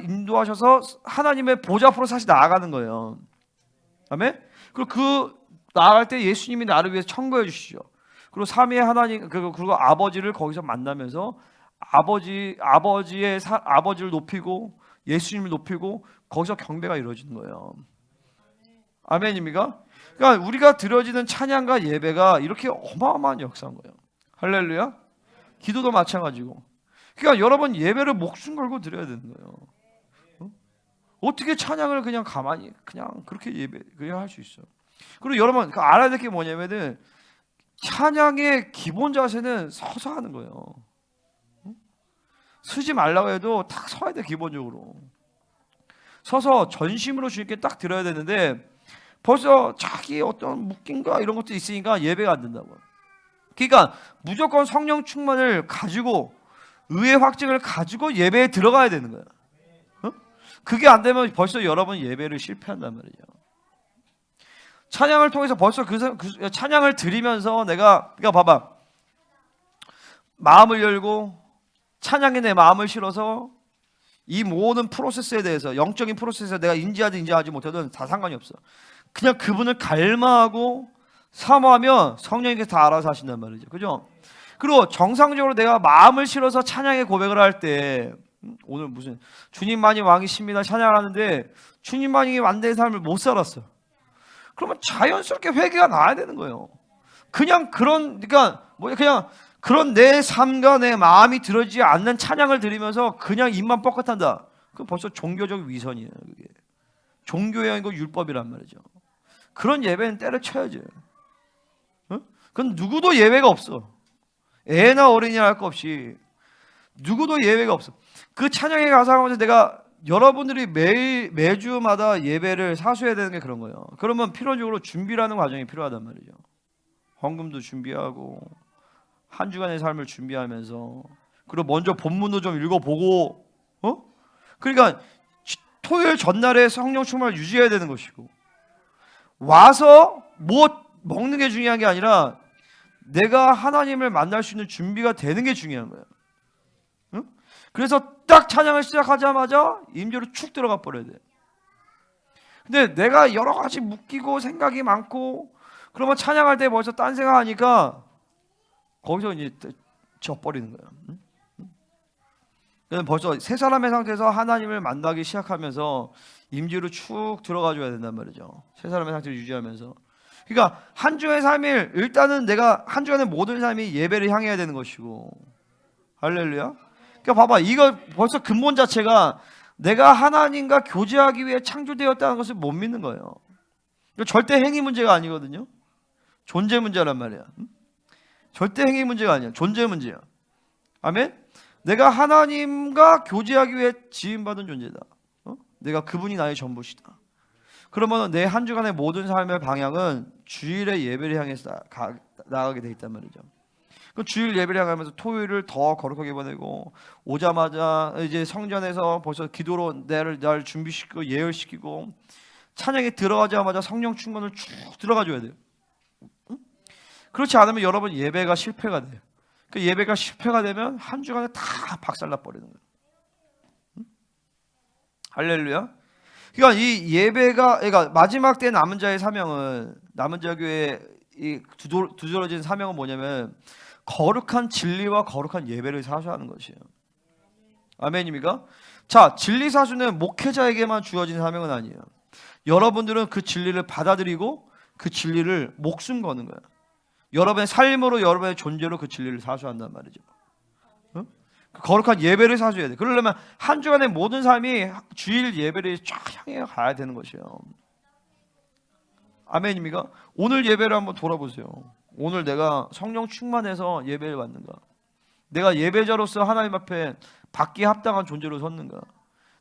인도하셔서 하나님의 보좌 앞으로 사실 나아가는 거예요. 아멘? 그리고 나아갈 때 예수님이 나를 위해서 청구해 주시죠. 그리고 삼위 하나님 그리고 아버지를 거기서 만나면서 아버지를 높이고 예수님을 높이고 거기서 경배가 이루어지는 거예요. 아멘입니까? 그러니까 우리가 드려지는 찬양과 예배가 이렇게 어마어마한 역사인 거예요. 할렐루야. 기도도 마찬가지고. 그러니까 여러분 예배를 목숨 걸고 드려야 되는 거예요. 어떻게 찬양을 그냥 가만히 그냥 그렇게 그냥 할 수 있어요. 그리고 여러분 알아야 될 게 뭐냐면은 찬양의 기본 자세는 서서 하는 거예요. 서지 말라고 해도 딱 서야 돼. 기본적으로 서서 전심으로 주님께 딱 드려야 되는데 벌써 자기 어떤 묶임과 이런 것도 있으니까 예배가 안 된다고요. 그러니까 무조건 성령 충만을 가지고 의의 확증을 가지고 예배에 들어가야 되는 거예요. 그게 안 되면 벌써 여러분 예배를 실패한단 말이에요. 찬양을 통해서 벌써 그 찬양을 드리면서 그러니까 봐봐, 마음을 열고 찬양에 내 마음을 실어서 이 모든 프로세스에 대해서 영적인 프로세스에 내가 인지하든 인지하지 못하든 다 상관이 없어. 그냥 그분을 갈망하고 사모하면 성령님께서 다 알아서 하신단 말이죠. 그죠? 그리고 정상적으로 내가 마음을 실어서 찬양의 고백을 할 때 오늘 무슨 주님만이 왕이십니다 찬양을 하는데 주님만이 완전한 삶을 못 살았어. 그러면 자연스럽게 회개가 나야 되는 거예요. 그러니까 그런 내 삶과 내 마음이 들어지지 않는 찬양을 드리면서 그냥 입만 뻑긋한다. 그건 벌써 종교적 위선이에요. 그게. 종교의 영이고 율법이란 말이죠. 그런 예배는 때려쳐야죠. 그건 누구도 예외가 없어. 애나 어린이나 할 것 없이 누구도 예외가 없어. 그 찬양의 가사 가운데 내가 여러분들이 매주마다 예배를 사수해야 되는 게 그런 거예요. 그러면 필연적으로 준비라는 과정이 필요하단 말이죠. 헌금도 준비하고 한 주간의 삶을 준비하면서, 그리고 먼저 본문도 좀 읽어보고, 그러니까 토요일 전날에 성령 충만을 유지해야 되는 것이고, 와서 뭐 먹는 게 중요한 게 아니라 내가 하나님을 만날 수 있는 준비가 되는 게 중요한 거예요. 그래서 딱 찬양을 시작하자마자 임재로 축 들어가 버려야 돼. 근데 내가 여러 가지 묶이고 생각이 많고 그러면 찬양할 때 벌써 딴 생각하니까 거기서 이제 져버리는 거야. 그래서 벌써 세 사람의 상태에서 하나님을 만나기 시작하면서 임재로 축 들어가줘야 된단 말이죠. 세 사람의 상태를 유지하면서. 그러니까 한 주에 3일 일단은 내가 한 주간의 모든 삶이 예배를 향해야 되는 것이고, 할렐루야. 그러니까 봐봐, 이거 벌써 근본 자체가 내가 하나님과 교제하기 위해 창조되었다는 것을 못 믿는 거예요. 이거 절대 행위 문제가 아니거든요. 존재 문제란 말이야. 절대 행위 문제가 아니야. 존재 문제야. 아멘. 내가 하나님과 교제하기 위해 지음받은 존재다. 내가 그분이 나의 전부시다. 그러면 내 한 주간의 모든 삶의 방향은 주일의 예배를 향해서 나가게 돼 있단 말이죠. 그 주일 예배를 향하면서 토요일을 더 거룩하게 보내고, 오자마자 이제 성전에서 벌써 기도로 나를 준비시키고 예열시키고, 찬양에 들어가자마자 성령 충만을 쭉 들어가 줘야 돼요. 그렇지 않으면 여러분 예배가 실패가 돼요. 그 예배가 실패가 되면 한 주간에 다 박살나 버리는 거예요. 할렐루야. 그러니까 이 예배가, 그러니까 마지막 때 남은 자의 사명은, 남은 자 교회의 이 두드러진 사명은 뭐냐면 거룩한 진리와 거룩한 예배를 사수하는 것이에요. 아멘입니까? 자, 진리 사수는 목회자에게만 주어진 사명은 아니에요. 여러분들은 그 진리를 받아들이고 그 진리를 목숨 거는 거예요. 여러분의 삶으로, 여러분의 존재로 그 진리를 사수한단 말이죠. 그 거룩한 예배를 사수해야 돼. 그러려면 한 주간의 모든 삶이 주일 예배를 쫙 향해 가야 되는 것이에요. 아멘입니까? 오늘 예배를 한번 돌아보세요. 오늘 내가 성령 충만해서 예배를 받는가? 내가 예배자로서 하나님 앞에 받기에 합당한 존재로 섰는가?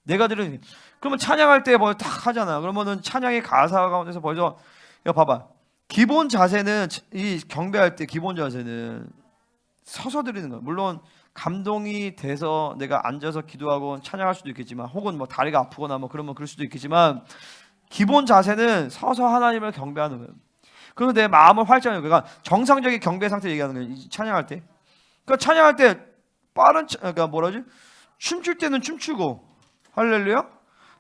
내가 들은, 그러면 찬양할 때 뭐 딱 하잖아. 그러면은 찬양의 가사 가운데서 벌써, 야 봐봐, 기본 자세는, 이 경배할 때 기본 자세는 서서 드리는 거야. 물론 감동이 돼서 내가 앉아서 기도하고 찬양할 수도 있겠지만, 혹은 뭐 다리가 아프거나 뭐 그러면 그럴 수도 있겠지만, 기본 자세는 서서 하나님을 경배하는 거예요. 그래서 내 마음을 활짝 열고, 그러니까 정상적인 경배 상태 얘기하는 거예요. 찬양할 때. 그러니까 찬양할 때 빠른, 그러니까 뭐라지? 춤출 때는 춤추고, 할렐루야.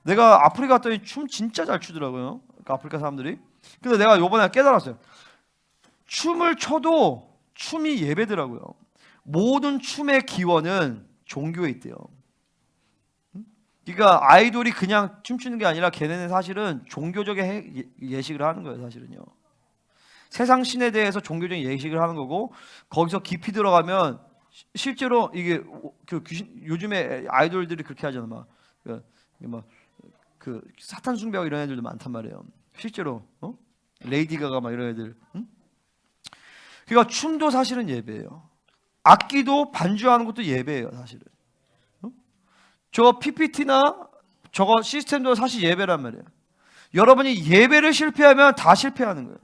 내가 아프리카 갔더니 춤 진짜 잘 추더라고요. 그러니까 아프리카 사람들이. 근데 내가 요번에 깨달았어요. 춤을 춰도 춤이 예배더라고요. 모든 춤의 기원은 종교에 있대요. 그러니까 아이돌이 그냥 춤추는 게 아니라 걔네는 사실은 종교적인 예식을 하는 거예요. 사실은요. 세상 신에 대해서 종교적인 예식을 하는 거고, 거기서 깊이 들어가면 실제로 이게 그 귀신, 요즘에 아이돌들이 그렇게 하잖아. 막 그 사탄 숭배하고 이런 애들도 많단 말이에요. 실제로 레이디 가가 막 이런 애들. 그러니까 춤도 사실은 예배예요. 악기도 반주하는 것도 예배예요. 사실은. 저 PPT나 저거 시스템도 사실 예배란 말이에요. 여러분이 예배를 실패하면 다 실패하는 거예요.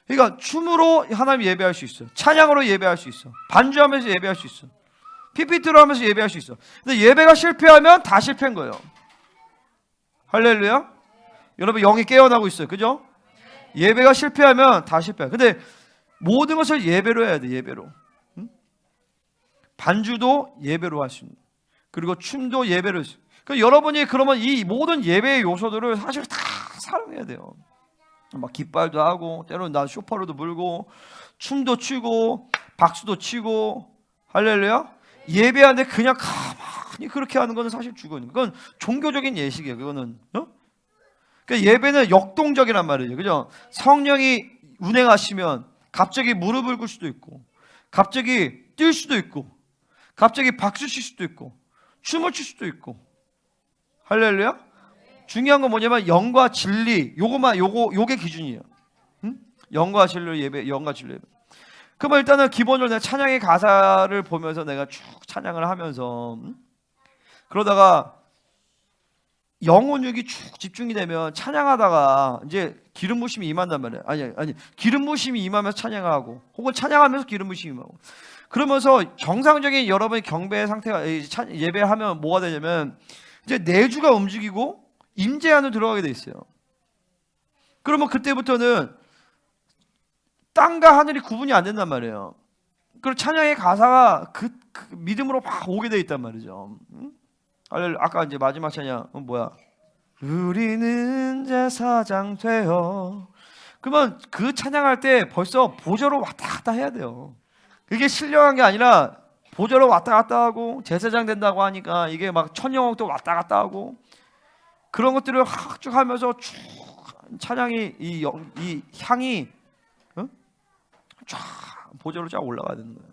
그러니까 춤으로 하나님 예배할 수 있어. 찬양으로 예배할 수 있어. 반주하면서 예배할 수 있어. PPT로 하면서 예배할 수 있어. 근데 예배가 실패하면 다 실패한 거예요. 할렐루야. 여러분 영이 깨어나고 있어요. 그죠? 예배가 실패하면 다 실패해. 근데 모든 것을 예배로 해야 돼. 예배로. 반주도 예배로 할 수 있는. 그리고 춤도 예배로. 그러니까 여러분이 그러면 이 모든 예배의 요소들을 사실 다 사용해야 돼요. 막 깃발도 하고, 때로는 나 쇼파로도 불고, 춤도 추고, 박수도 치고, 할렐루야. 예배하는데 그냥 가만히 그렇게 하는 것은 사실 죽어요. 그건 종교적인 예식이에요. 그거는. 그러니까 예배는 역동적이란 말이에요. 그죠? 성령이 운행하시면 갑자기 무릎을 꿇을 수도 있고, 갑자기 뛸 수도 있고, 갑자기 박수 칠 수도 있고, 춤을 출 수도 있고. 할렐루야. 중요한 건 뭐냐면 영과 진리, 요게 기준이에요. 응? 영과 진리 예배, 영과 진리 예배. 그러면 일단은 기본적으로 내가 찬양의 가사를 보면서 내가 쭉 찬양을 하면서 그러다가 영혼육이 쭉 집중이 되면 찬양하다가 이제 기름 부심이 임한단 말이에요. 아니 기름 부심이 임하면서 찬양하고 혹은 찬양하면서 기름 부심이 임하고 그러면서 정상적인 여러분의 경배 상태가 예배하면 뭐가 되냐면 이제 내주가 움직이고 임재 안으로 들어가게 돼 있어요. 그러면 그때부터는 땅과 하늘이 구분이 안 된단 말이에요. 그리고 찬양의 가사가 그 믿음으로 막 오게 돼 있단 말이죠. 아까 이제 마지막 찬양 뭐야? 우리는 제사장 되어. 그러면 그 찬양할 때 벌써 보좌로 왔다 갔다 해야 돼요. 그게 신령한 게 아니라 보좌로 왔다 갔다 하고 제사장 된다고 하니까 이게 막 천영옥도 왔다 갔다 하고 그런 것들을 쭉 하면서 쭉 찬양이 이 향이 쫙 보좌로 쫙 올라가야 되는 거예요.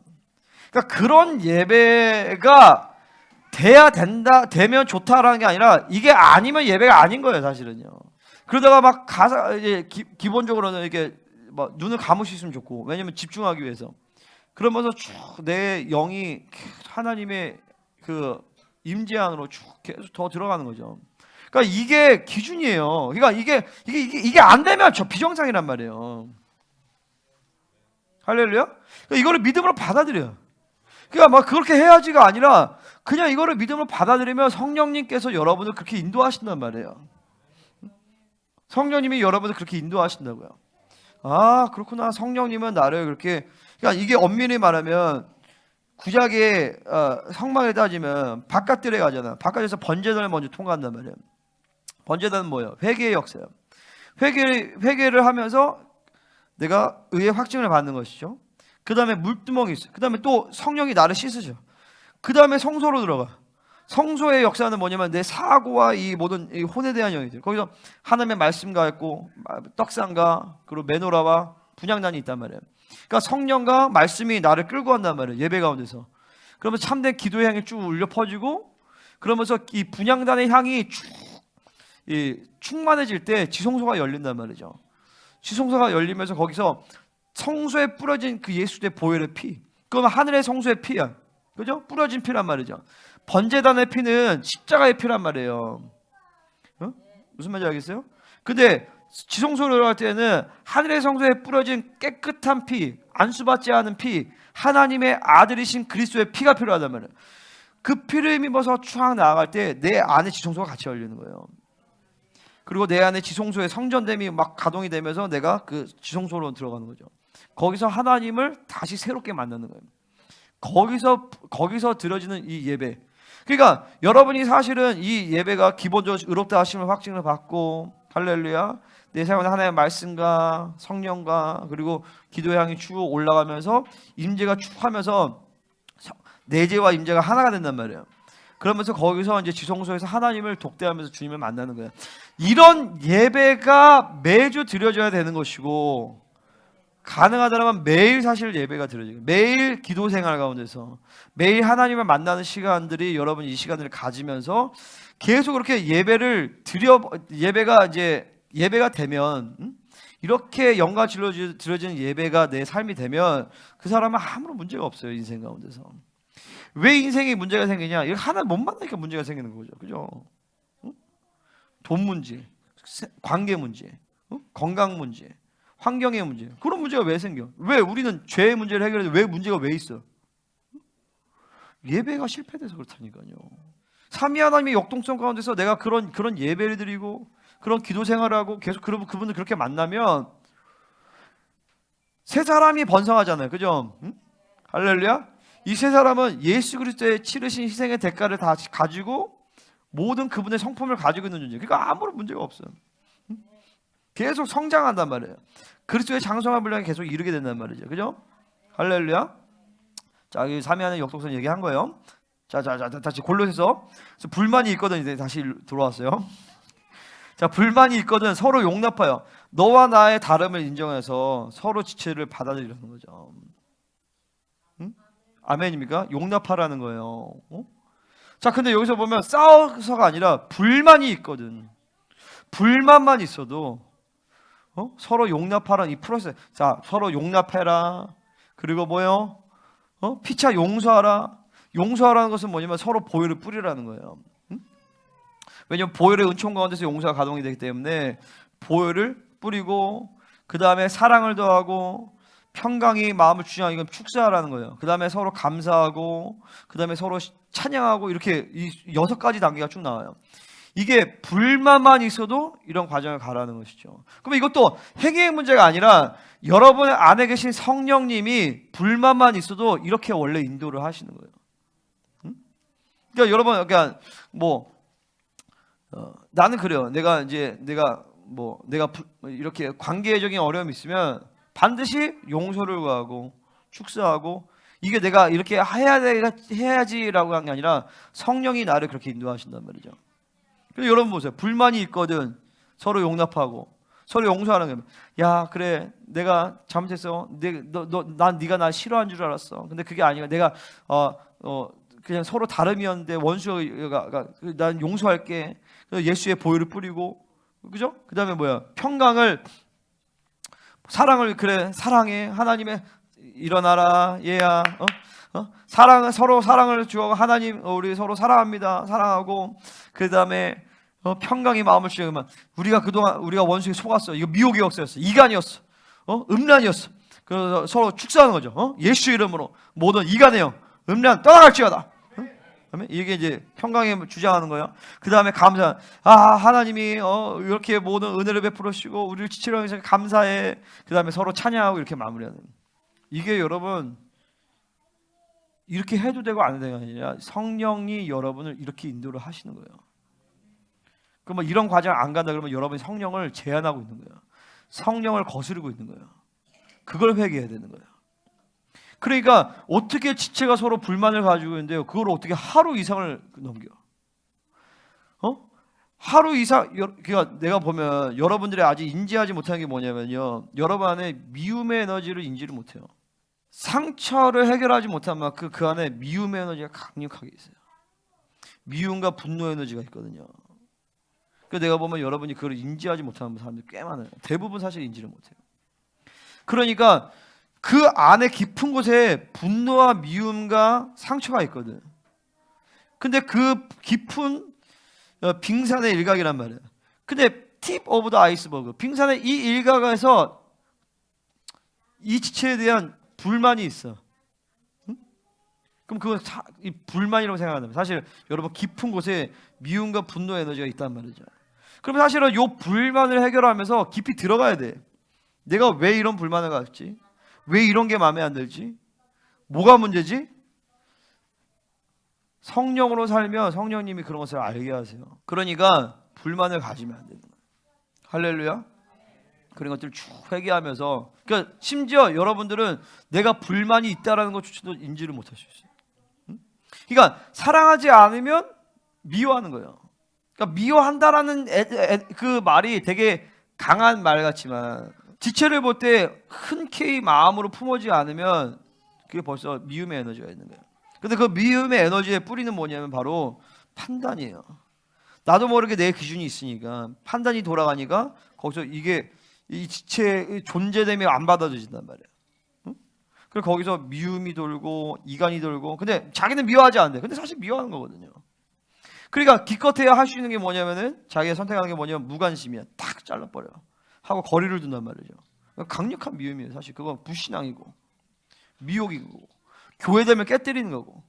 그러니까 그런 예배가 돼야 된다, 되면 좋다라는 게 아니라 이게 아니면 예배가 아닌 거예요, 사실은요. 그러다가 막 가사 이제 기본적으로는 이렇게 막 눈을 감을 수 있으면 좋고, 왜냐면 집중하기 위해서. 그러면서 쭉 내 영이 하나님의 그 임재 안으로 쭉 계속 더 들어가는 거죠. 그러니까 이게 기준이에요. 그러니까 이게 안 되면 저 비정상이란 말이에요. 할렐루야? 그러니까 이거를 믿음으로 받아들여요. 그러니까 막 그렇게 해야지가 아니라 그냥 이거를 믿음으로 받아들이면 성령님께서 여러분을 그렇게 인도하신단 말이에요. 성령님이 여러분을 그렇게 인도하신다고요. 아, 그렇구나. 성령님은 나를 그렇게. 그러니까 이게 엄밀히 말하면 구약의 성막에 따지면 바깥들에 가잖아. 바깥에서 번제단을 먼저 통과한단 말이에요. 번제단은 뭐예요? 회개의 역사예요. 회개를 하면서 내가 의의 확증을 받는 것이죠. 그 다음에 물두멍이 있어요. 그 다음에 또 성령이 나를 씻으죠. 그 다음에 성소로 들어가. 성소의 역사는 뭐냐면 내 사고와 이 모든 이 혼에 대한 영이들. 거기서 하나님의 말씀과 있고 떡상과 그리고 메노라와 분향단이 있단 말이에요. 그러니까 성령과 말씀이 나를 끌고 간단 말이에요. 예배 가운데서. 그러면 참된 기도의 향이 쭉 울려 퍼지고 그러면서 이 분향단의 향이 쭉 충만해질 때 지성소가 열린단 말이죠. 지성소가 열리면서 거기서 성소에 뿌려진 그 예수의 보혈의 피, 그건 하늘의 성소의 피야. 그죠? 뿌려진 피란 말이죠. 번제단의 피는 십자가의 피란 말이에요. 무슨 말인지 알겠어요? 근데 지성소로 들어갈 때는 하늘의 성소에 뿌려진 깨끗한 피, 안수받지 않은 피, 하나님의 아들이신 그리스도의 피가 필요하단 말이에요. 그 피를 힘입어서 쫙 나아갈 때 내 안에 지성소가 같이 열리는 거예요. 그리고 내 안에 지성소의 성전됨이 막 가동이 되면서 내가 그 지성소로 들어가는 거죠. 거기서 하나님을 다시 새롭게 만나는 거예요. 거기서 드려지는 이 예배. 그러니까 여러분이 사실은 이 예배가 기본적으로 의롭다 하심을 확증을 받고 할렐루야 내 삶에 하나님의 말씀과 성령과 그리고 기도의 향이 쭉 올라가면서 임재가 쭉 하면서 내재와 임재가 하나가 된단 말이에요. 그러면서 거기서 이제 지성소에서 하나님을 독대하면서 주님을 만나는 거예요. 이런 예배가 매주 드려져야 되는 것이고 가능하다면 매일 사실 예배가 드려져요. 매일 기도 생활 가운데서 매일 하나님을 만나는 시간들이 여러분 이 시간을 가지면서 계속 그렇게 예배가 되면 이렇게 영과 진리로 드려지는 예배가 내 삶이 되면 그 사람은 아무런 문제가 없어요. 인생 가운데서. 왜 인생에 문제가 생기냐? 이거 하나 못 만나니까 문제가 생기는 거죠. 그죠? 돈 문제, 관계 문제, 건강 문제, 환경의 문제. 그런 문제가 왜 생겨? 왜 우리는 죄의 문제를 해결해도 왜 문제가 왜 있어? 예배가 실패돼서 그렇다니까요. 삼위 하나님의 역동성 가운데서 내가 그런 예배를 드리고 그런 기도 생활을 하고 계속 그분을 그렇게 만나면 세 사람이 번성하잖아요. 그죠? 할렐루야. 이 세 사람은 예수 그리스도의 치르신 희생의 대가를 다 가지고 모든 그분의 성품을 가지고 있는 존재. 그러니까 아무런 문제가 없어요. 계속 성장한단 말이에요. 그리스도의 장성한 분량에 계속 이르게 된단 말이죠. 그죠? 할렐루야. 자, 여기 삼위하나님 역동성 얘기한 거예요. 자, 다시 골로새서 불만이 있거든. 이제 다시 들어왔어요. 자, 불만이 있거든. 서로 용납하여 너와 나의 다름을 인정해서 서로 지체를 받아들이는 거죠. 아멘입니까? 용납하라는 거예요. 자, 근데 여기서 보면 싸워서가 아니라 불만이 있거든. 불만만 있어도 서로 용납하라는 이 프로세스. 자, 서로 용납해라. 그리고 뭐요? 피차 용서하라. 용서하라는 것은 뭐냐면 서로 보혈을 뿌리라는 거예요. 왜냐하면 보혈의 은총 가운데서 용서가 가동이 되기 때문에 보혈을 뿌리고, 그 다음에 사랑을 더하고, 평강이 마음을 주장하고, 이건 축사하라는 거예요. 그 다음에 서로 감사하고, 그 다음에 서로 찬양하고, 이렇게 이 6가지 단계가 쭉 나와요. 이게 불만만 있어도 이런 과정을 가라는 것이죠. 그러면 이것도 회개의 문제가 아니라 여러분 안에 계신 성령님이 불만만 있어도 이렇게 원래 인도를 하시는 거예요. 그러니까 여러분, 그러니까 나는 그래요. 내가 이렇게 관계적인 어려움이 있으면 반드시 용서를 구하고 축사하고, 이게 내가 이렇게 해야지라고 한 게 아니라 성령이 나를 그렇게 인도하신단 말이죠. 그래서 여러분 보세요. 불만이 있거든 서로 용납하고 서로 용서하는 거예요. 야, 그래, 내가 잘못했어. 난 네가 나 싫어한 줄 알았어. 근데 그게 아니라 내가 그냥 서로 다름이었는데 원수가 난 용서할게. 예수의 보혈을 뿌리고, 그죠? 그 다음에 뭐야? 평강을, 사랑을, 그래, 사랑해. 하나님의 일어나라, 얘야. 사랑은 서로 사랑을 주고, 하나님, 우리 서로 사랑합니다. 사랑하고, 그 다음에 평강이 마음을 주시면, 우리가 그동안 우리가 원수에 속았어. 이거 미혹의 역사였어. 이간이었어. 음란이었어. 그래서 서로 축사하는 거죠. 예수 이름으로 모든 이간의 영, 음란 떠나갈지어다. 이게 이제 평강에 주장하는 거예요. 그 다음에 감사. 하나님이 이렇게 모든 은혜를 베풀어 주시고 우리를 지치려 해서 감사해. 그 다음에 서로 찬양하고 이렇게 마무리하는. 이게 여러분 이렇게 해도 되고 안 해도 되는 게 아니라 성령이 여러분을 이렇게 인도를 하시는 거예요. 그러면 이런 과정을 안 간다 그러면 여러분이 성령을 제한하고 있는 거예요. 성령을 거스르고 있는 거예요. 그걸 회개해야 되는 거예요. 그러니까 어떻게 지체가 서로 불만을 가지고 있는데요, 그걸 어떻게 하루 이상을 넘겨? 하루 이상. 그러니까 내가 보면 여러분들이 아직 인지하지 못하는 게 뭐냐면요, 여러분 안에 미움의 에너지를 인지를 못해요. 상처를 해결하지 못하면 그 안에 미움의 에너지가 강력하게 있어요. 미움과 분노 에너지가 있거든요. 그래서 내가 보면 여러분이 그걸 인지하지 못하는 사람들이 꽤 많아요. 대부분 사실 인지를 못해요. 그러니까 그 안에 깊은 곳에 분노와 미움과 상처가 있거든. 근데 그 깊은 빙산의 일각이란 말이야. 근데 팁 오브 더 아이스버그, 빙산의 이 일각에서 이 지체에 대한 불만이 있어. 응? 그럼 그건 불만이라고 생각한다면 사실 여러분 깊은 곳에 미움과 분노 에너지가 있단 말이죠. 그럼 사실은 이 불만을 해결하면서 깊이 들어가야 돼. 내가 왜 이런 불만을 갖지? 왜 이런 게 마음에 안 들지? 뭐가 문제지? 성령으로 살면 성령님이 그런 것을 알게 하세요. 그러니까 불만을 가지면 안 되는 거예요. 할렐루야. 그런 것들을 쭉 회개하면서, 그러니까 심지어 여러분들은 내가 불만이 있다라는 것조차도 인지를 못할 수 있어요. 그러니까 사랑하지 않으면 미워하는 거예요. 그러니까 미워한다라는 그 말이 되게 강한 말 같지만 지체를 볼 때 흔쾌히 마음으로 품어지지 않으면 그게 벌써 미움의 에너지가 있는 거예요. 근데 그 미움의 에너지의 뿌리는 뭐냐면 바로 판단이에요. 나도 모르게 내 기준이 있으니까 판단이 돌아가니까 거기서 이게 이 지체의 존재됨이 안 받아들여진단 말이에요. 응? 그래서 거기서 미움이 돌고 이간이 돌고, 근데 자기는 미워하지 않는데 근데 사실 미워하는 거거든요. 그러니까 기껏해야 할 수 있는 게 뭐냐면은 자기가 선택하는 게 뭐냐면 무관심이야. 탁 잘라버려 하고 거리를 둔단 말이죠. 강력한 미움이에요. 사실 그건 불신앙이고 미혹이고 교회되면 깨뜨리는 거고,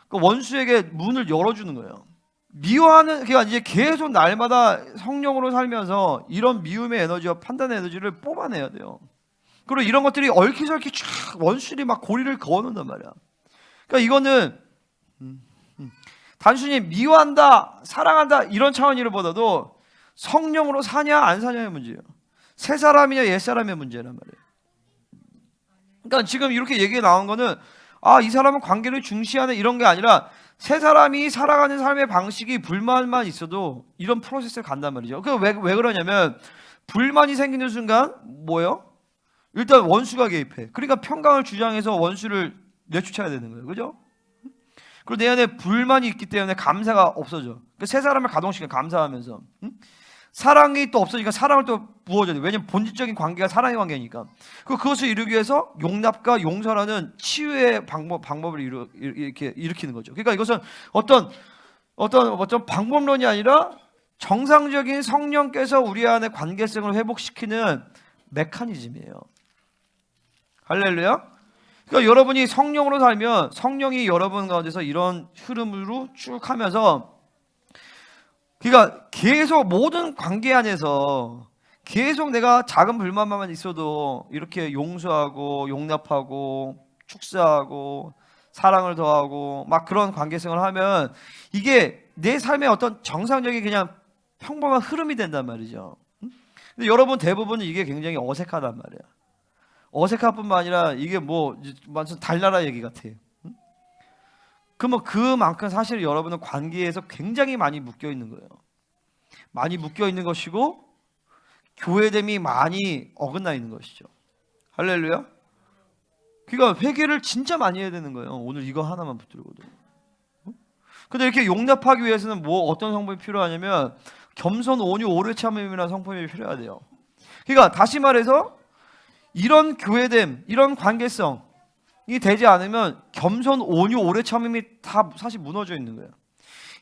그 원수에게 문을 열어주는 거예요. 미워하는, 그러니까 이제 계속 날마다 성령으로 살면서 이런 미움의 에너지와 판단의 에너지를 뽑아내야 돼요. 그리고 이런 것들이 얽히설키 쫙 원수들이 막 고리를 그어놓는단 말이야. 그러니까 이거는 단순히 미워한다, 사랑한다 이런 차원이보다도 성령으로 사냐 안 사냐의 문제예요. 새 사람이냐 옛 사람의 문제란 말이에요. 그러니까 지금 이렇게 얘기가 나온 거는 이 사람은 관계를 중시하는 이런 게 아니라 새 사람이 살아가는 삶의 방식이 불만만 있어도 이런 프로세스를 간단 말이죠. 왜 그러냐면 불만이 생기는 순간 뭐예요? 일단 원수가 개입해. 그러니까 평강을 주장해서 원수를 내쫓아야 되는 거예요. 그죠? 그리고 내 안에 불만이 있기 때문에 감사가 없어져. 새 사람을 가동시켜 감사하면서. 사랑이 또 없어지니까 사랑을 또 부어줘야 돼. 왜냐면 본질적인 관계가 사랑의 관계니까. 그것을 이루기 위해서 용납과 용서라는 치유의 방법을 이렇게 일으키는 거죠. 그러니까 이것은 어떤 방법론이 아니라 정상적인 성령께서 우리 안에 관계성을 회복시키는 메커니즘이에요. 할렐루야. 그러니까 여러분이 성령으로 살면 성령이 여러분 가운데서 이런 흐름으로 쭉 하면서, 그러니까 계속 모든 관계 안에서 계속 내가 작은 불만만 있어도 이렇게 용서하고 용납하고 축사하고 사랑을 더하고 막 그런 관계성을 하면 이게 내 삶의 어떤 정상적인 그냥 평범한 흐름이 된단 말이죠. 근데 여러분 대부분은 이게 굉장히 어색하단 말이야. 어색할 뿐만 아니라 이게 뭐 완전 달나라 얘기 같아. 그러면 그만큼 사실 여러분은 관계에서 굉장히 많이 묶여 있는 거예요. 많이 묶여 있는 것이고 교회됨이 많이 어긋나 있는 것이죠. 할렐루야. 그러니까 회개를 진짜 많이 해야 되는 거예요. 오늘 이거 하나만 붙들고도. 근데 이렇게 용납하기 위해서는 뭐 어떤 성품이 필요하냐면 겸손, 온유, 오래 참음이라는 성품이 필요하대요. 그러니까 다시 말해서 이런 교회됨, 이런 관계성이 되지 않으면 겸손, 온유, 오래 참음이 다 사실 무너져 있는 거예요.